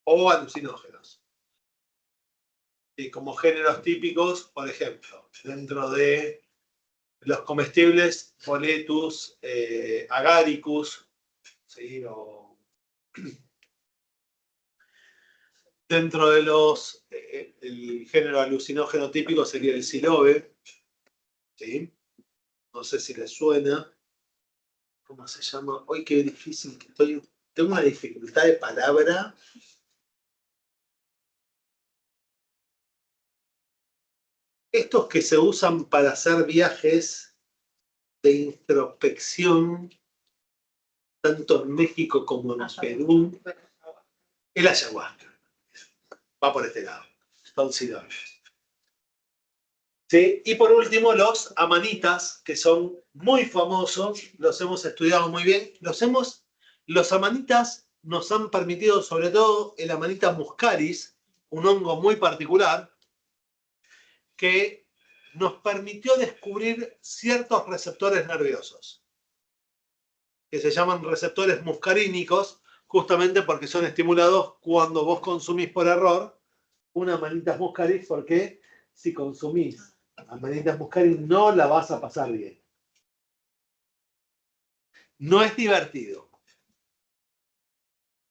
O alucinógenos. Y como géneros típicos, por ejemplo, dentro de los comestibles, Boletus, Agaricus, ¿sí? O dentro de el género alucinógeno típico sería el silobe, ¿sí? No sé si les suena. ¿Cómo se llama? Hoy qué difícil que estoy. Tengo una dificultad de palabra. Estos que se usan para hacer viajes de introspección, tanto en México como en Perú, es la ayahuasca. Va por este lado. Son sinónimos. ¿Sí? Y por último, los amanitas, que son muy famosos, los hemos estudiado muy bien. Los amanitas nos han permitido, sobre todo el amanita muscaris, un hongo muy particular, que nos permitió descubrir ciertos receptores nerviosos, que se llaman receptores muscarínicos, justamente porque son estimulados cuando vos consumís por error una amanitas muscaris, porque si consumís amanitas muscaris no la vas a pasar bien. No es divertido.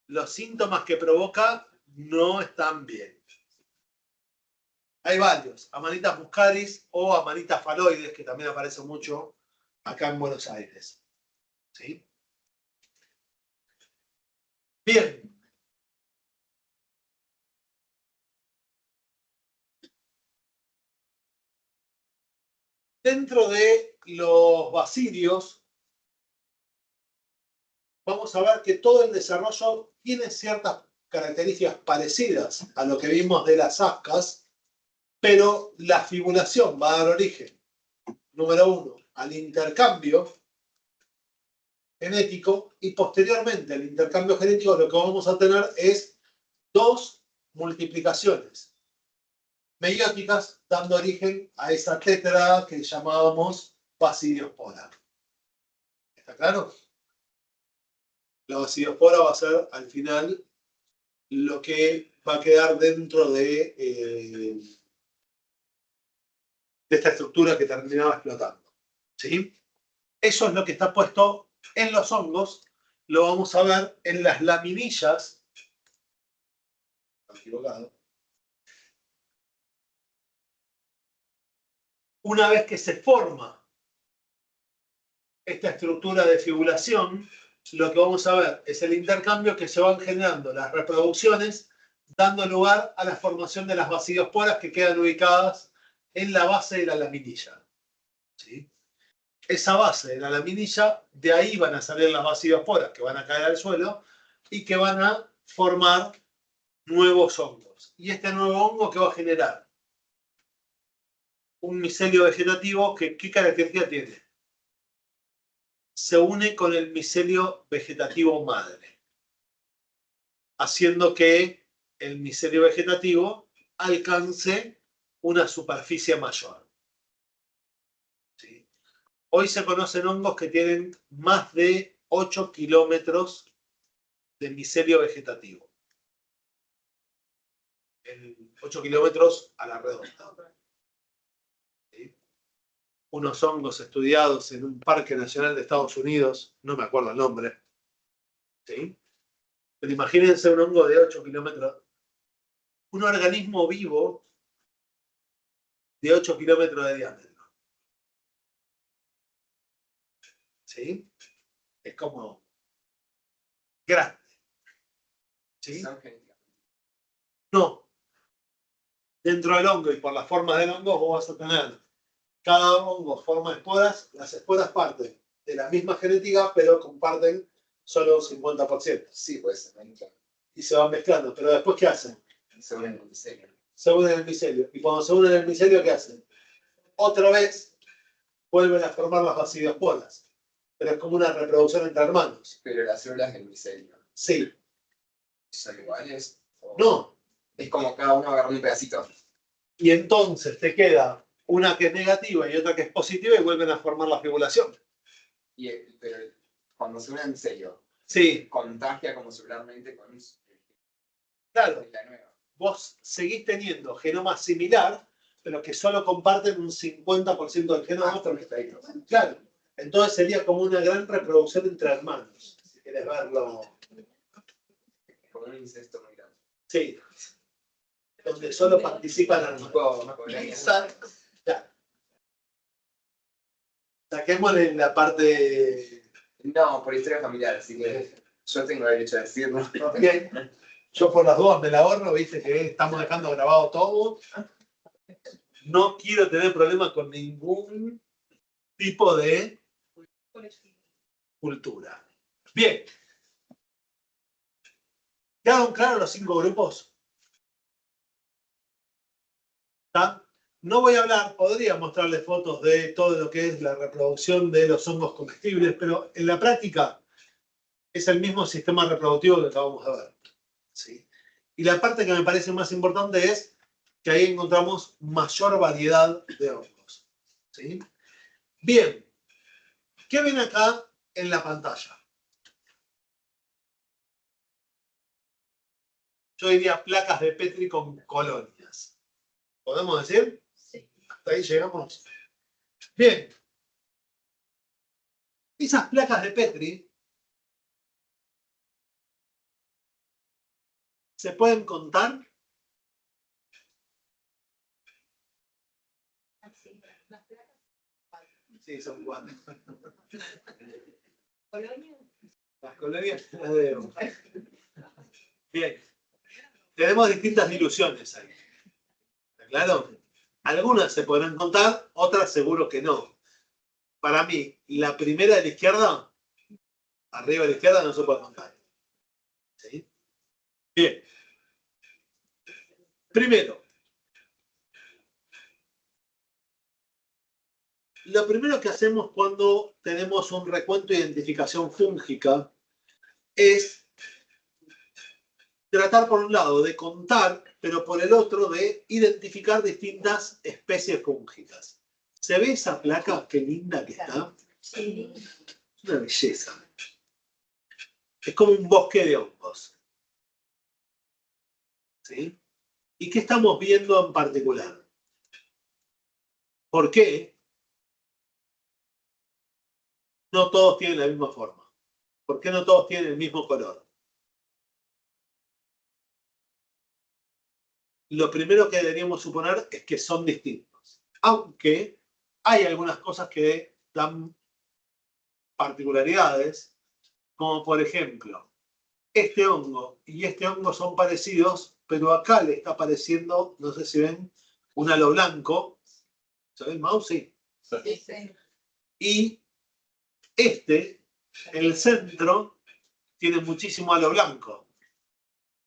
Los síntomas que provoca no están bien. Hay varios, amanitas muscaris o amanitas faloides, que también aparecen mucho acá en Buenos Aires. ¿Sí? Bien. Dentro de los bacilios, vamos a ver que todo el desarrollo tiene ciertas características parecidas a lo que vimos de las ascas, pero la fibulación va a dar origen, número uno, al intercambio genético, y posteriormente al intercambio genético lo que vamos a tener es dos multiplicaciones meióticas, dando origen a esa tétrada que llamábamos baciliospora. ¿Está claro? La baciliospora va a ser al final lo que va a quedar dentro de esta estructura que terminaba explotando. ¿Sí? Eso es lo que está puesto en los hongos. Lo vamos a ver en las laminillas. Equivocado. Una vez que se forma esta estructura de fibulación, lo que vamos a ver es el intercambio que se van generando las reproducciones, dando lugar a la formación de las baciliosporas que quedan ubicadas en la base de la laminilla. ¿Sí? Esa base de la laminilla, de ahí van a salir las baciliosporas que van a caer al suelo y que van a formar nuevos hongos. Y este nuevo hongo que va a generar un micelio vegetativo que, ¿qué característica tiene? Se une con el micelio vegetativo madre, haciendo que el micelio vegetativo alcance una superficie mayor. ¿Sí? Hoy se conocen hongos que tienen más de 8 kilómetros de micelio vegetativo. 8 kilómetros a la redonda. ¿Sí? Unos hongos estudiados en un parque nacional de Estados Unidos, no me acuerdo el nombre. ¿Sí? Pero imagínense un hongo de 8 kilómetros. Un organismo vivo de 8 kilómetros de diámetro. ¿Sí? Es como grande. ¿Sí? No. Dentro del hongo y por las formas del hongo vos vas a tener, cada hongo forma esporas, las esporas parten de la misma genética, pero comparten solo un 50%. Sí, pues. Y se van mezclando. Pero después, ¿qué hacen? Se unen en el micelio. Se unen en el micelio. Y cuando se unen en el micelio, ¿qué hacen? Otra vez vuelven a formar las baciliosporas. Pero es como una reproducción entre hermanos. Pero las células del micelio Sí. son iguales. No. Es como cada uno agarra un pedacito. Y entonces te queda una que es negativa y otra que es positiva y vuelven a formar la fibulación. Pero cuando se une en micelio, Sí. contagia como celularmente con Claro. la nueva. Vos seguís teniendo genomas similar, pero que solo comparten un 50% del genoma. Perfecto. Claro. Entonces sería como una gran reproducción entre hermanos, si querés verlo. Como un incesto muy grande. Sí. Donde solo participan hermanos. Exacto. Ya. Saquémosle la parte. No, por historia familiar, así que yo tengo derecho a decirlo. Okay. Yo por las dudas me la ahorro, viste que estamos dejando grabado todo. No quiero tener problemas con ningún tipo de cultura. Bien. ¿Quedaron claros los 5 grupos? ¿Está? No voy a hablar, podría mostrarles fotos de todo lo que es la reproducción de los hongos comestibles, pero en la práctica es el mismo sistema reproductivo que acabamos de ver. ¿Sí? Y la parte que me parece más importante es que ahí encontramos mayor variedad de hongos. ¿Sí? Bien, ¿qué ven acá en la pantalla? Yo diría placas de Petri con colonias. ¿Podemos decir? Sí. Hasta ahí llegamos. Bien. Esas placas de Petri se pueden contar. Sí, son 4. Las colonias las veo. Bien. Tenemos distintas diluciones ahí. ¿Está claro? Algunas se podrán contar, otras seguro que no. Para mí, la primera de la izquierda, arriba de la izquierda, no se puede contar. ¿Sí? Bien. Primero, lo primero que hacemos cuando tenemos un recuento de identificación fúngica es tratar por un lado de contar, pero por el otro de identificar distintas especies fúngicas. ¿Se ve esa placa? Qué linda que está. Sí. Es una belleza. Es como un bosque de hongos. ¿Sí? ¿Y qué estamos viendo en particular? ¿Por qué no todos tienen la misma forma? ¿Por qué no todos tienen el mismo color? Lo primero que deberíamos suponer es que son distintos. Aunque hay algunas cosas que dan particularidades, como por ejemplo, este hongo y este hongo son parecidos, pero acá le está apareciendo, no sé si ven, un halo blanco. ¿Se ve el mouse? Sí. Sí. Y este, en el centro, tiene muchísimo halo blanco.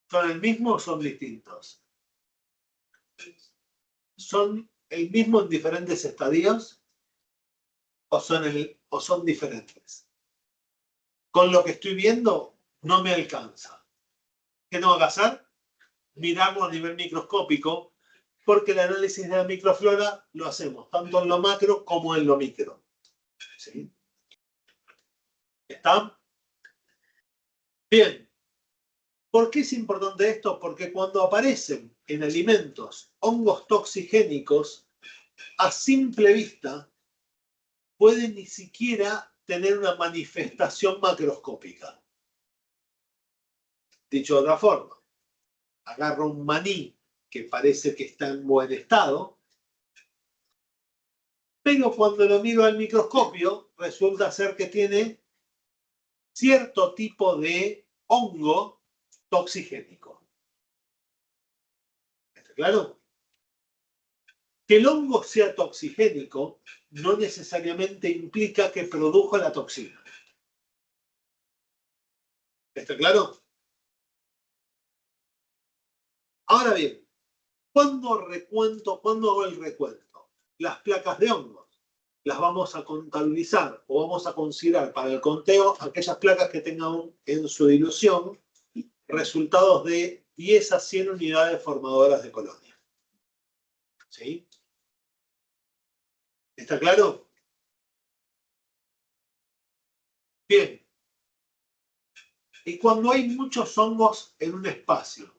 ¿Son el mismo o son distintos? ¿Son el mismo en diferentes estadios o son diferentes? Con lo que estoy viendo, no me alcanza. ¿Qué tengo que hacer? Mirarlo a nivel microscópico, porque el análisis de la microflora lo hacemos tanto en lo macro como en lo micro. ¿Sí? ¿Está? Bien. ¿Por qué es importante esto? Porque cuando aparecen en alimentos hongos toxigénicos, a simple vista, pueden ni siquiera tener una manifestación macroscópica. Dicho de otra forma, agarro un maní que parece que está en buen estado, pero cuando lo miro al microscopio, resulta ser que tiene cierto tipo de hongo toxigénico. ¿Está claro? Que el hongo sea toxigénico no necesariamente implica que produjo la toxina. ¿Está claro? Ahora bien, ¿cuándo hago el recuento? Las placas de hongos las vamos a contabilizar o vamos a considerar para el conteo aquellas placas que tengan en su dilución resultados de 10 a 100 unidades formadoras de colonia. ¿Sí? ¿Está claro? Bien. Y cuando hay muchos hongos en un espacio,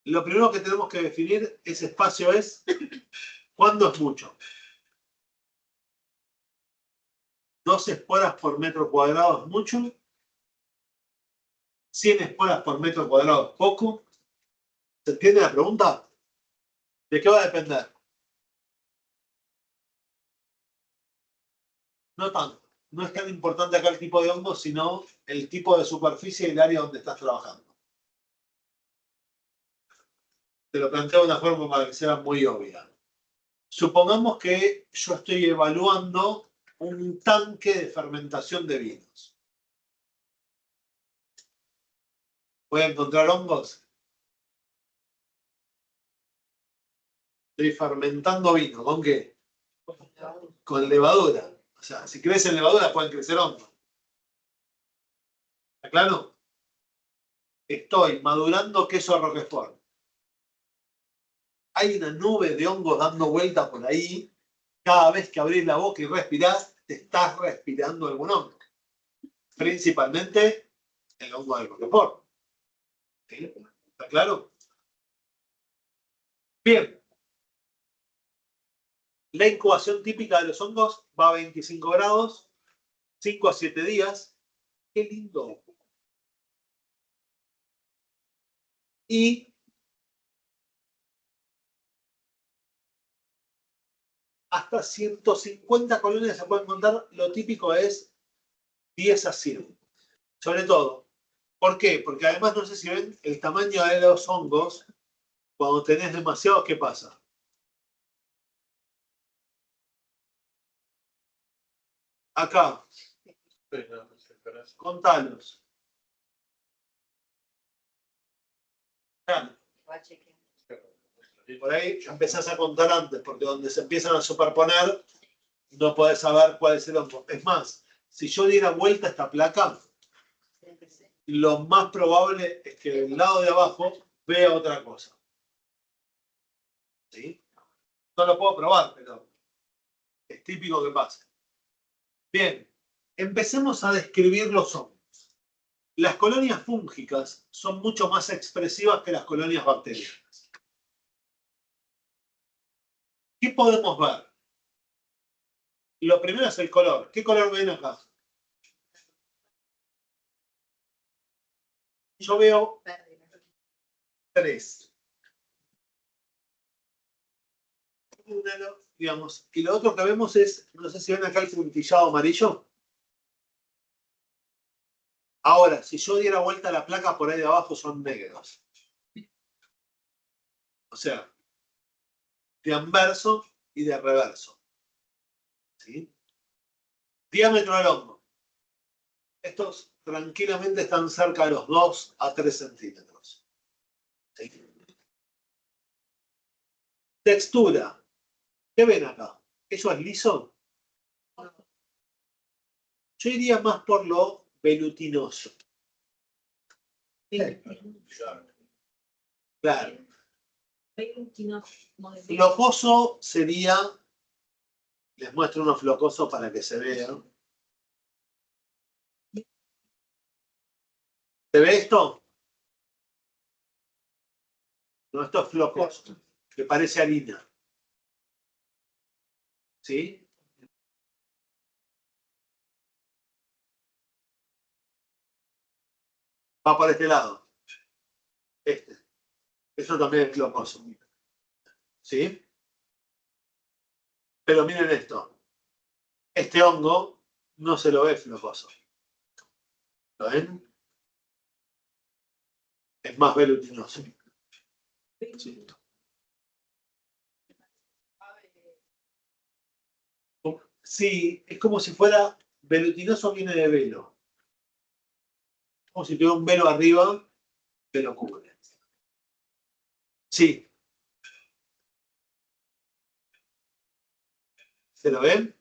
lo primero que tenemos que definir ese espacio es ¿cuándo es mucho? 2 esporas por metro cuadrado es mucho. 100 esporas por metro cuadrado es poco. ¿Se entiende la pregunta? ¿De qué va a depender? No tanto. No es tan importante acá el tipo de hongo, sino el tipo de superficie y el área donde estás trabajando. Te lo planteo de una forma para que sea muy obvia. Supongamos que yo estoy evaluando un tanque de fermentación de vinos. ¿Voy a encontrar hongos? Estoy fermentando vino. ¿Con qué? Con levadura. O sea, si crecen levadura pueden crecer hongos. ¿Está claro? Estoy madurando queso Roquefort. Hay una nube de hongos dando vueltas por ahí. Cada vez que abrís la boca y respirás, te estás respirando algún hongo. Principalmente el hongo del Roquefort. ¿Sí? ¿Está claro? Bien. La incubación típica de los hongos va a 25 grados, 5 a 7 días. Qué lindo. Y hasta 150 colonias se pueden contar. Lo típico es 10 a 100. Sobre todo. ¿Por qué? Porque además, no sé si ven, el tamaño de los hongos, cuando tenés demasiados, ¿qué pasa? Acá. Contalos. Y por ahí empezás a contar antes, porque donde se empiezan a superponer, no podés saber cuál es el hongo. Es más, si yo diera vuelta a esta placa, lo más probable es que del lado de abajo vea otra cosa. ¿Sí? No lo puedo probar, pero es típico que pase. Bien, empecemos a describir los hongos. Las colonias fúngicas son mucho más expresivas que las colonias bacterianas. ¿Qué podemos ver? Lo primero es el color. ¿Qué color ven acá? Yo veo 3. Digamos, y lo otro que vemos es, no sé si ven acá el puntillado amarillo. Ahora, si yo diera vuelta a la placa, por ahí de abajo son negros. O sea, de anverso y de reverso. ¿Sí? Diámetro del hongo. Estos tranquilamente están cerca de los 2 a 3 centímetros. ¿Sí? Textura. ¿Qué ven acá? ¿Eso es liso? Yo iría más por lo velutinoso. Claro. Flocoso sería, les muestro uno flocoso para que se vean. ¿Se ve esto? No, esto es flocoso, que parece harina. ¿Sí? Va por este lado. Este. Eso también es flocoso. ¿Sí? Pero miren esto. Este hongo no se lo ve flocoso. ¿Lo ven? Es más velutinoso. ¿Sí? Sí, es como si fuera velutinoso, viene de velo. Como si tuviera un velo arriba que lo cubre. Sí. ¿Se lo ven?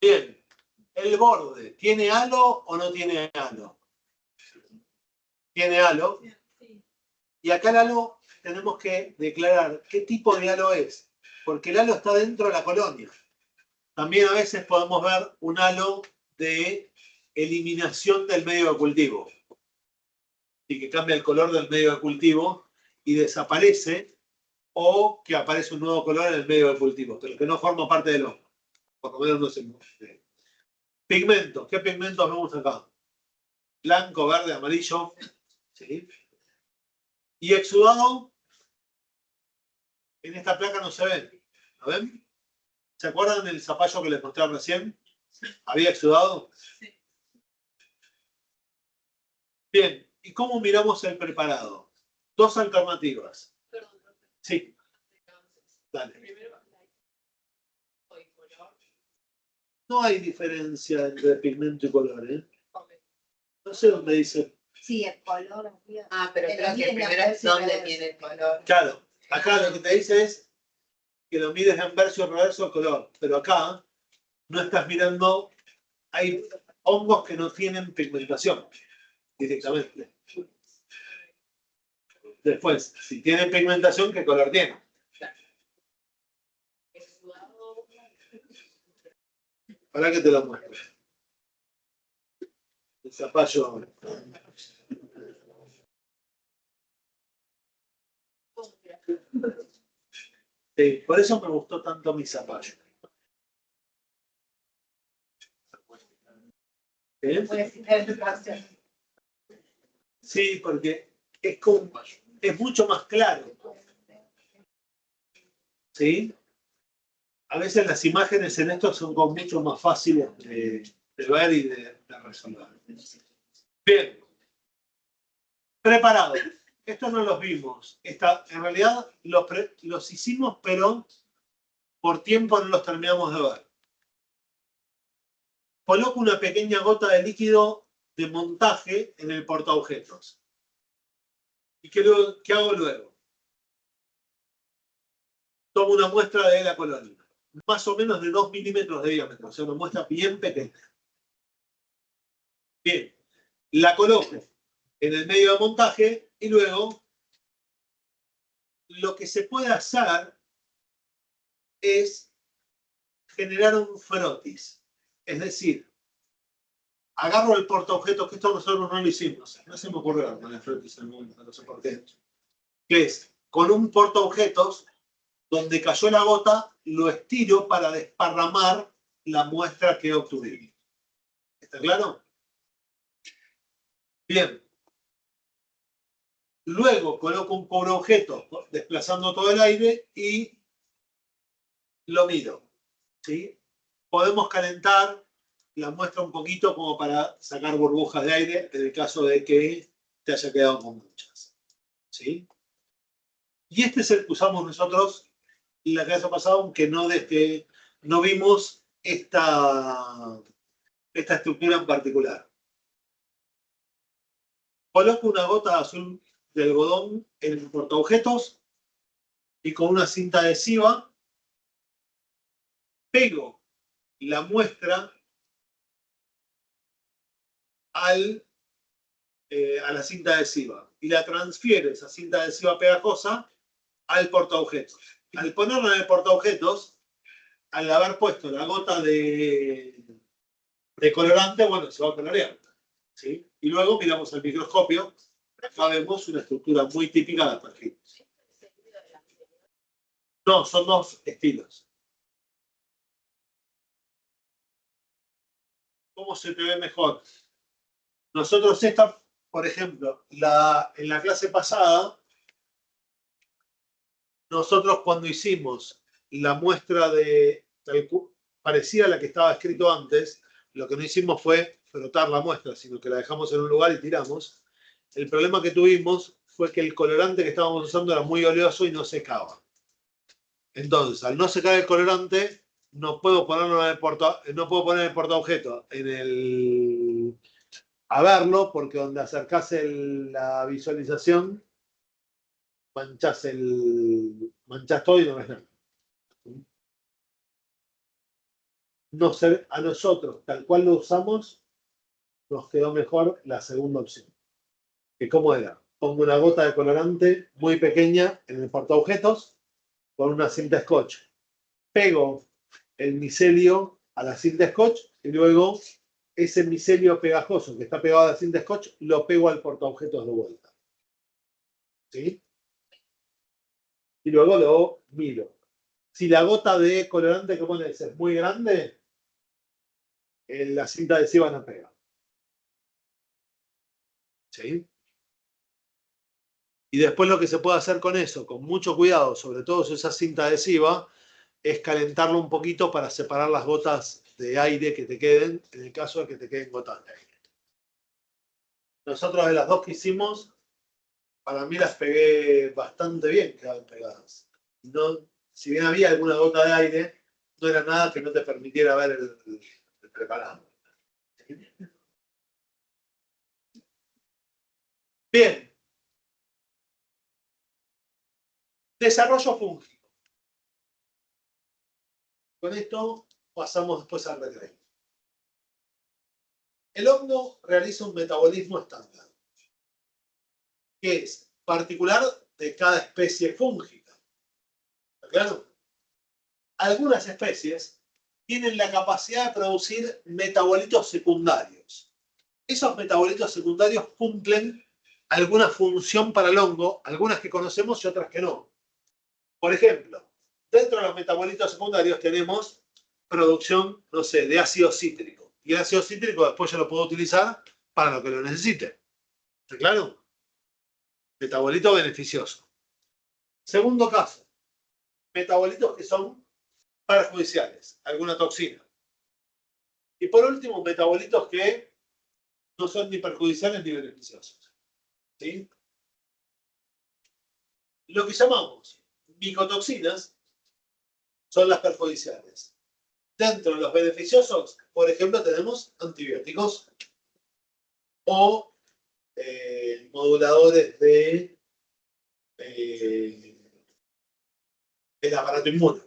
Bien. El borde, ¿tiene halo o no tiene halo? Tiene halo. Y acá el halo tenemos que declarar qué tipo de halo es. Porque el halo está dentro de la colonia. También a veces podemos ver un halo de eliminación del medio de cultivo. Y que cambia el color del medio de cultivo y desaparece, o que aparece un nuevo color en el medio de cultivo, pero que no forma parte del hongo. Por lo menos no se muestre. Pigmentos. ¿Qué pigmentos vemos acá? Blanco, verde, amarillo. ¿Sí? Y exudado, en esta placa no se ven. ¿Lo ven? ¿Se acuerdan del zapallo que les mostré recién? ¿Había exudado? Sí. Bien, ¿y cómo miramos el preparado? Dos alternativas. Perdón, profe. Sí. Dale. Primero, no hay diferencia entre pigmento y color, ¿eh? No sé dónde dice. Sí, el color. Ah, pero Te creo lo que miden primero en es donde verso y tiene el color. Claro, acá lo que te dice es que lo mides en verso, reverso, color. Pero acá no estás mirando, hay hongos que no tienen pigmentación directamente. Después, si tienen pigmentación, ¿qué color tiene? Para que te lo muestre. El zapallo. Sí, por eso me gustó tanto mi zapallo. ¿Eh? Sí, porque es mucho más claro. ¿Sí? A veces las imágenes en esto son como mucho más fáciles de ver y de resolver. Bien. Preparado. Estos no los vimos. En realidad los hicimos, pero por tiempo no los terminamos de ver. Coloco una pequeña gota de líquido de montaje en el portaobjetos. ¿Y qué hago luego? Tomo una muestra de la colonia, más o menos de 2 milímetros de diámetro, o sea, una muestra bien pequeña. Bien, la coloco en el medio de montaje y luego lo que se puede hacer es generar un frotis. Es decir, agarro el portaobjetos, que esto nosotros no lo hicimos, no se me ocurrió con el frotis en el momento, no sé por qué. Que es, con un portaobjetos, donde cayó la gota, lo estiro para desparramar la muestra que obtuvimos. ¿Está claro? Bien. Luego coloco un cubreobjetos desplazando todo el aire y lo miro. ¿Sí? Podemos calentar la muestra un poquito como para sacar burbujas de aire en el caso de que te haya quedado con muchas. ¿Sí? Y este es el que usamos nosotros la clase pasada, aunque no vimos esta estructura en particular. Coloco una gota de azul de algodón en el portaobjetos y con una cinta adhesiva pego la muestra a la cinta adhesiva y la transfiero, esa cinta adhesiva pegajosa, al portaobjetos. Al ponerla en el portaobjetos, al haber puesto la gota de colorante, bueno, se va coloreando. ¿Sí? Y luego miramos al microscopio, acá vemos una estructura muy típica de perfil. No, son dos estilos. ¿Cómo se te ve mejor? Nosotros por ejemplo, en la clase pasada, nosotros cuando hicimos la muestra parecida a la que estaba escrito antes, lo que no hicimos fue frotar la muestra, sino que la dejamos en un lugar y tiramos. El problema que tuvimos fue que el colorante que estábamos usando era muy oleoso y no secaba. Entonces, al no secar el colorante, no puedo ponerlo no puedo poner el portaobjeto a verlo, porque donde acercás la visualización, manchás todo y no ves nada. A nosotros, tal cual lo usamos, nos quedó mejor la segunda opción. ¿Que cómo era? Pongo una gota de colorante muy pequeña en el portaobjetos con una cinta scotch. Pego el micelio a la cinta scotch y luego ese micelio pegajoso que está pegado a la cinta scotch lo pego al portaobjetos de vuelta. ¿Sí? Y luego lo miro. Si la gota de colorante que pones es muy grande, la cinta adhesiva no pega. ¿Sí? Y después lo que se puede hacer con eso, con mucho cuidado, sobre todo si esa cinta adhesiva, es calentarlo un poquito para separar las gotas de aire que te queden, en el caso de que te queden gotas de aire. Nosotros de las dos que hicimos, para mí las pegué bastante bien, quedaban pegadas. No, si bien había alguna gota de aire, no era nada que no te permitiera ver preparado. Bien. Desarrollo fúngico. Con esto pasamos después al recreo. El hongo realiza un metabolismo estándar, que es particular de cada especie fúngica. ¿Está claro? Algunas especies tienen la capacidad de producir metabolitos secundarios. Esos metabolitos secundarios cumplen alguna función para el hongo, algunas que conocemos y otras que no. Por ejemplo, dentro de los metabolitos secundarios tenemos producción, no sé, de ácido cítrico. Y el ácido cítrico después yo lo puedo utilizar para lo que lo necesite. ¿Está claro? Metabolito beneficioso. Segundo caso, metabolitos que son perjudiciales, alguna toxina. Y por último, metabolitos que no son ni perjudiciales ni beneficiosos. ¿Sí? Lo que llamamos micotoxinas son las perjudiciales. Dentro de los beneficiosos, por ejemplo, tenemos antibióticos o moduladores del aparato inmune.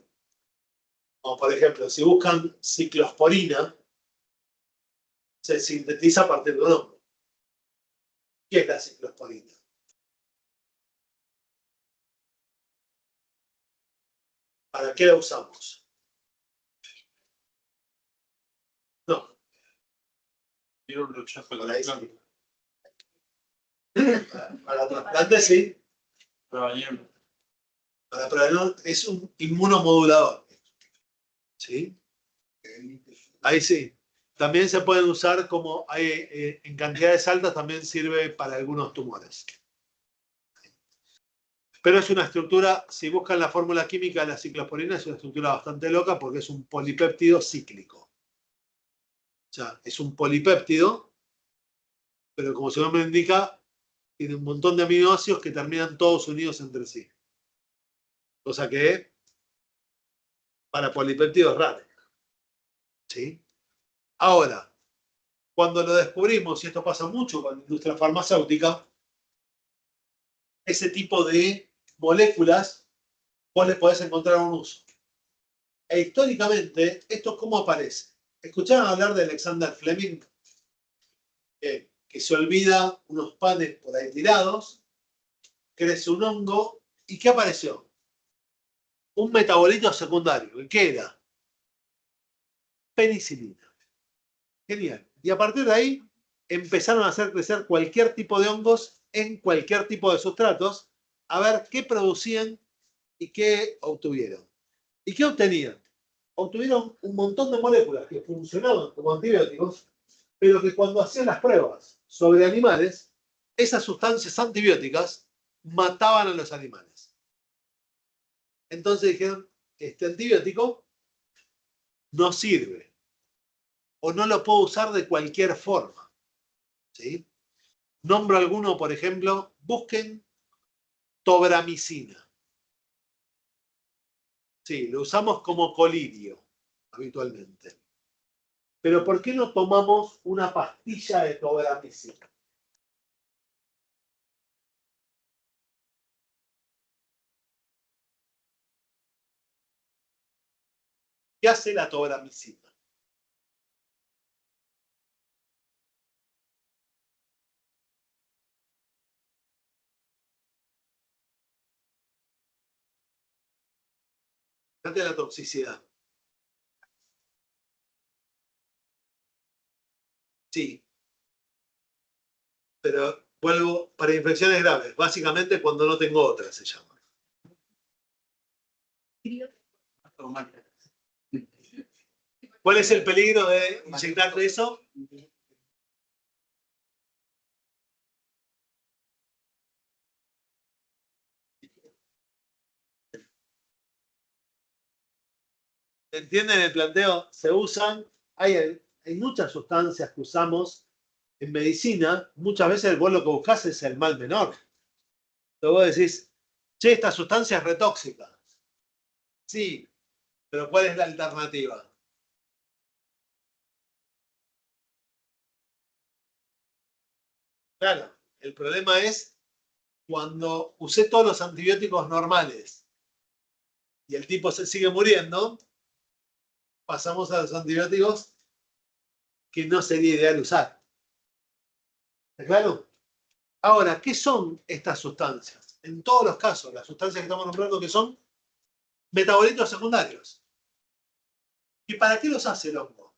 Como por ejemplo, si buscan ciclosporina, se sintetiza a partir de un hongo. ¿Qué es la ciclosporina? ¿Para qué la usamos? No. Para trasplante sí. Para prevenir es un inmunomodulador. ¿Sí? Ahí sí. También se pueden usar como en cantidades altas, también sirve para algunos tumores. Pero es una estructura, si buscan la fórmula química de la ciclosporina, es una estructura bastante loca porque es un polipéptido cíclico. O sea, es un polipéptido, pero como su nombre indica, tiene un montón de aminoácidos que terminan todos unidos entre sí. Cosa que para polipéptidos es raro. ¿Sí? Ahora, cuando lo descubrimos, y esto pasa mucho con la industria farmacéutica, ese tipo de moléculas vos le podés encontrar un uso. E históricamente, ¿esto cómo aparece? ¿Escucharon hablar de Alexander Fleming? Que se olvida unos panes por ahí tirados, crece un hongo, ¿y qué apareció? Un metabolito secundario. ¿Qué era? Penicilina. Genial. Y a partir de ahí empezaron a hacer crecer cualquier tipo de hongos en cualquier tipo de sustratos, a ver qué producían y qué obtuvieron. ¿Y qué obtenían? Obtuvieron un montón de moléculas que funcionaban como antibióticos, pero que cuando hacían las pruebas sobre animales, esas sustancias antibióticas mataban a los animales. Entonces dijeron, este antibiótico no sirve o no lo puedo usar de cualquier forma. ¿Sí? Nombro alguno, por ejemplo, busquen tobramicina. Sí, lo usamos como colirio habitualmente. Pero ¿por qué no tomamos una pastilla de tobramicina? ¿Qué hace la tobramicina? Fíjate la toxicidad. Sí. Pero vuelvo para infecciones graves. Básicamente cuando no tengo otra se llama. ¿Cuál es el peligro de inyectarte eso? ¿Entienden el planteo? Se usan, hay muchas sustancias que usamos en medicina, muchas veces vos lo que buscás es el mal menor. Entonces vos decís, che, esta sustancia es retóxica. Sí, pero ¿cuál es la alternativa? Claro, el problema es cuando usé todos los antibióticos normales y el tipo se sigue muriendo, pasamos a los antibióticos que no sería ideal usar. ¿Está claro? Ahora, ¿qué son estas sustancias? En todos los casos, las sustancias que estamos nombrando que son metabolitos secundarios. ¿Y para qué los hace el hongo?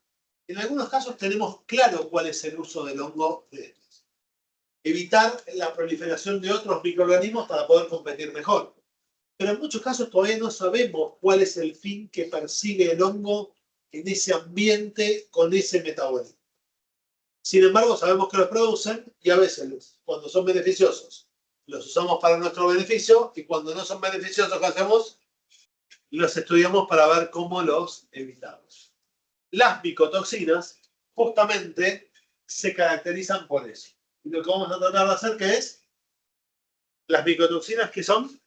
En algunos casos tenemos claro cuál es el uso del hongo de estos. Evitar la proliferación de otros microorganismos para poder competir mejor. Pero en muchos casos todavía no sabemos cuál es el fin que persigue el hongo en ese ambiente con ese metabolismo. Sin embargo, sabemos que los producen y a veces, cuando son beneficiosos, los usamos para nuestro beneficio y cuando no son beneficiosos, ¿qué hacemos? Los estudiamos para ver cómo los evitamos. Las micotoxinas justamente se caracterizan por eso. Y lo que vamos a tratar de hacer, ¿qué es? Las micotoxinas, que son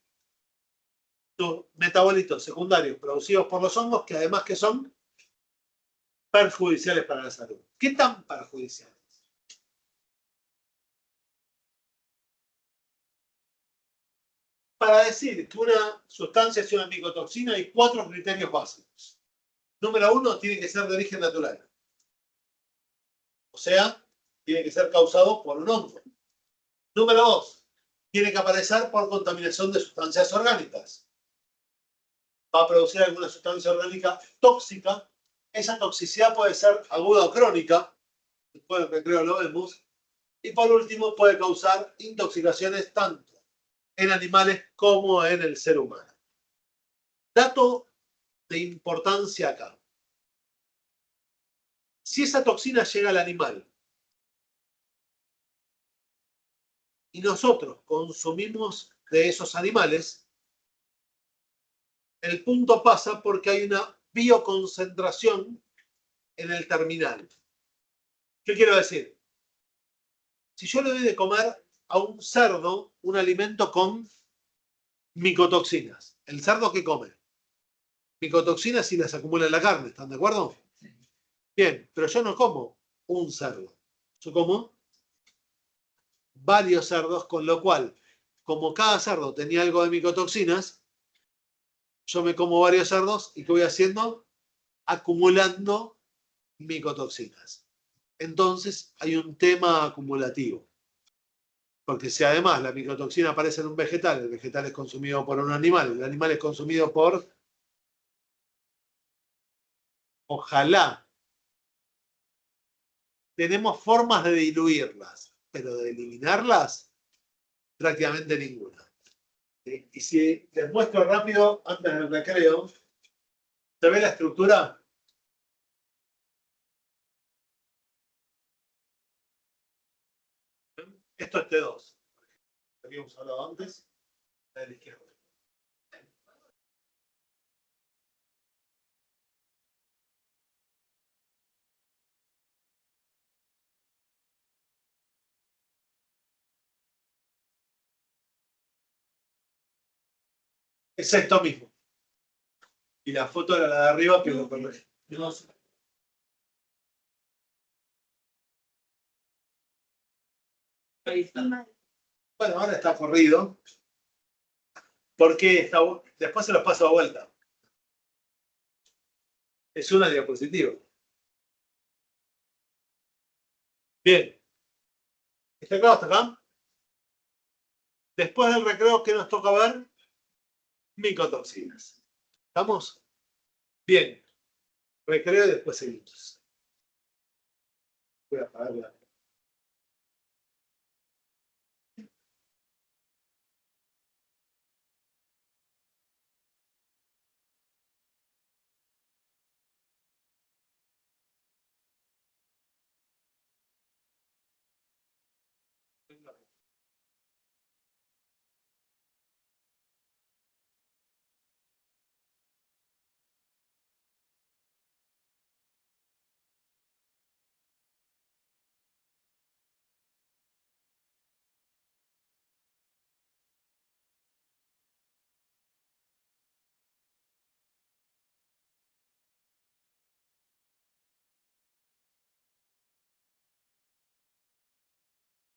metabolitos secundarios producidos por los hongos, que además que son perjudiciales para la salud. ¿Qué tan perjudiciales? Para decir que una sustancia es una micotoxina hay 4 criterios básicos. Número 1, tiene que ser de origen natural. O sea, tiene que ser causado por un hongo. Número 2, tiene que aparecer por contaminación de sustancias orgánicas. Va a producir alguna sustancia orgánica tóxica. Esa toxicidad puede ser aguda o crónica. Después del recreo lo vemos. Y por último, puede causar intoxicaciones tanto en animales como en el ser humano. Dato de importancia acá. Si esa toxina llega al animal y nosotros consumimos de esos animales, el punto pasa porque hay una bioconcentración en el terminal. ¿Qué quiero decir? Si yo le doy de comer a un cerdo un alimento con micotoxinas, ¿el cerdo qué come? Micotoxinas y las acumula en la carne, ¿están de acuerdo? Bien, pero yo no como un cerdo, yo como varios cerdos, con lo cual, como cada cerdo tenía algo de micotoxinas, yo me como varios cerdos y ¿qué voy haciendo? Acumulando micotoxinas. Entonces hay un tema acumulativo. Porque si además la micotoxina aparece en un vegetal, el vegetal es consumido por un animal, el animal es consumido por... Ojalá. Tenemos formas de diluirlas, pero de eliminarlas, prácticamente ninguna. ¿Sí? Y si les muestro rápido, antes del recreo, ¿se ve la estructura? Esto es T2. Habíamos hablado antes, la de la izquierda. Es esto mismo. Y la foto era la de arriba que lo corrige. Bueno, ahora está corrido. Porque después se los paso a vuelta. Es una diapositiva. Bien. ¿Está claro hasta acá? Después del recreo, ¿qué nos toca ver? Micotoxinas. ¿Estamos? Bien. Recreo y después seguimos. Voy a apagar la...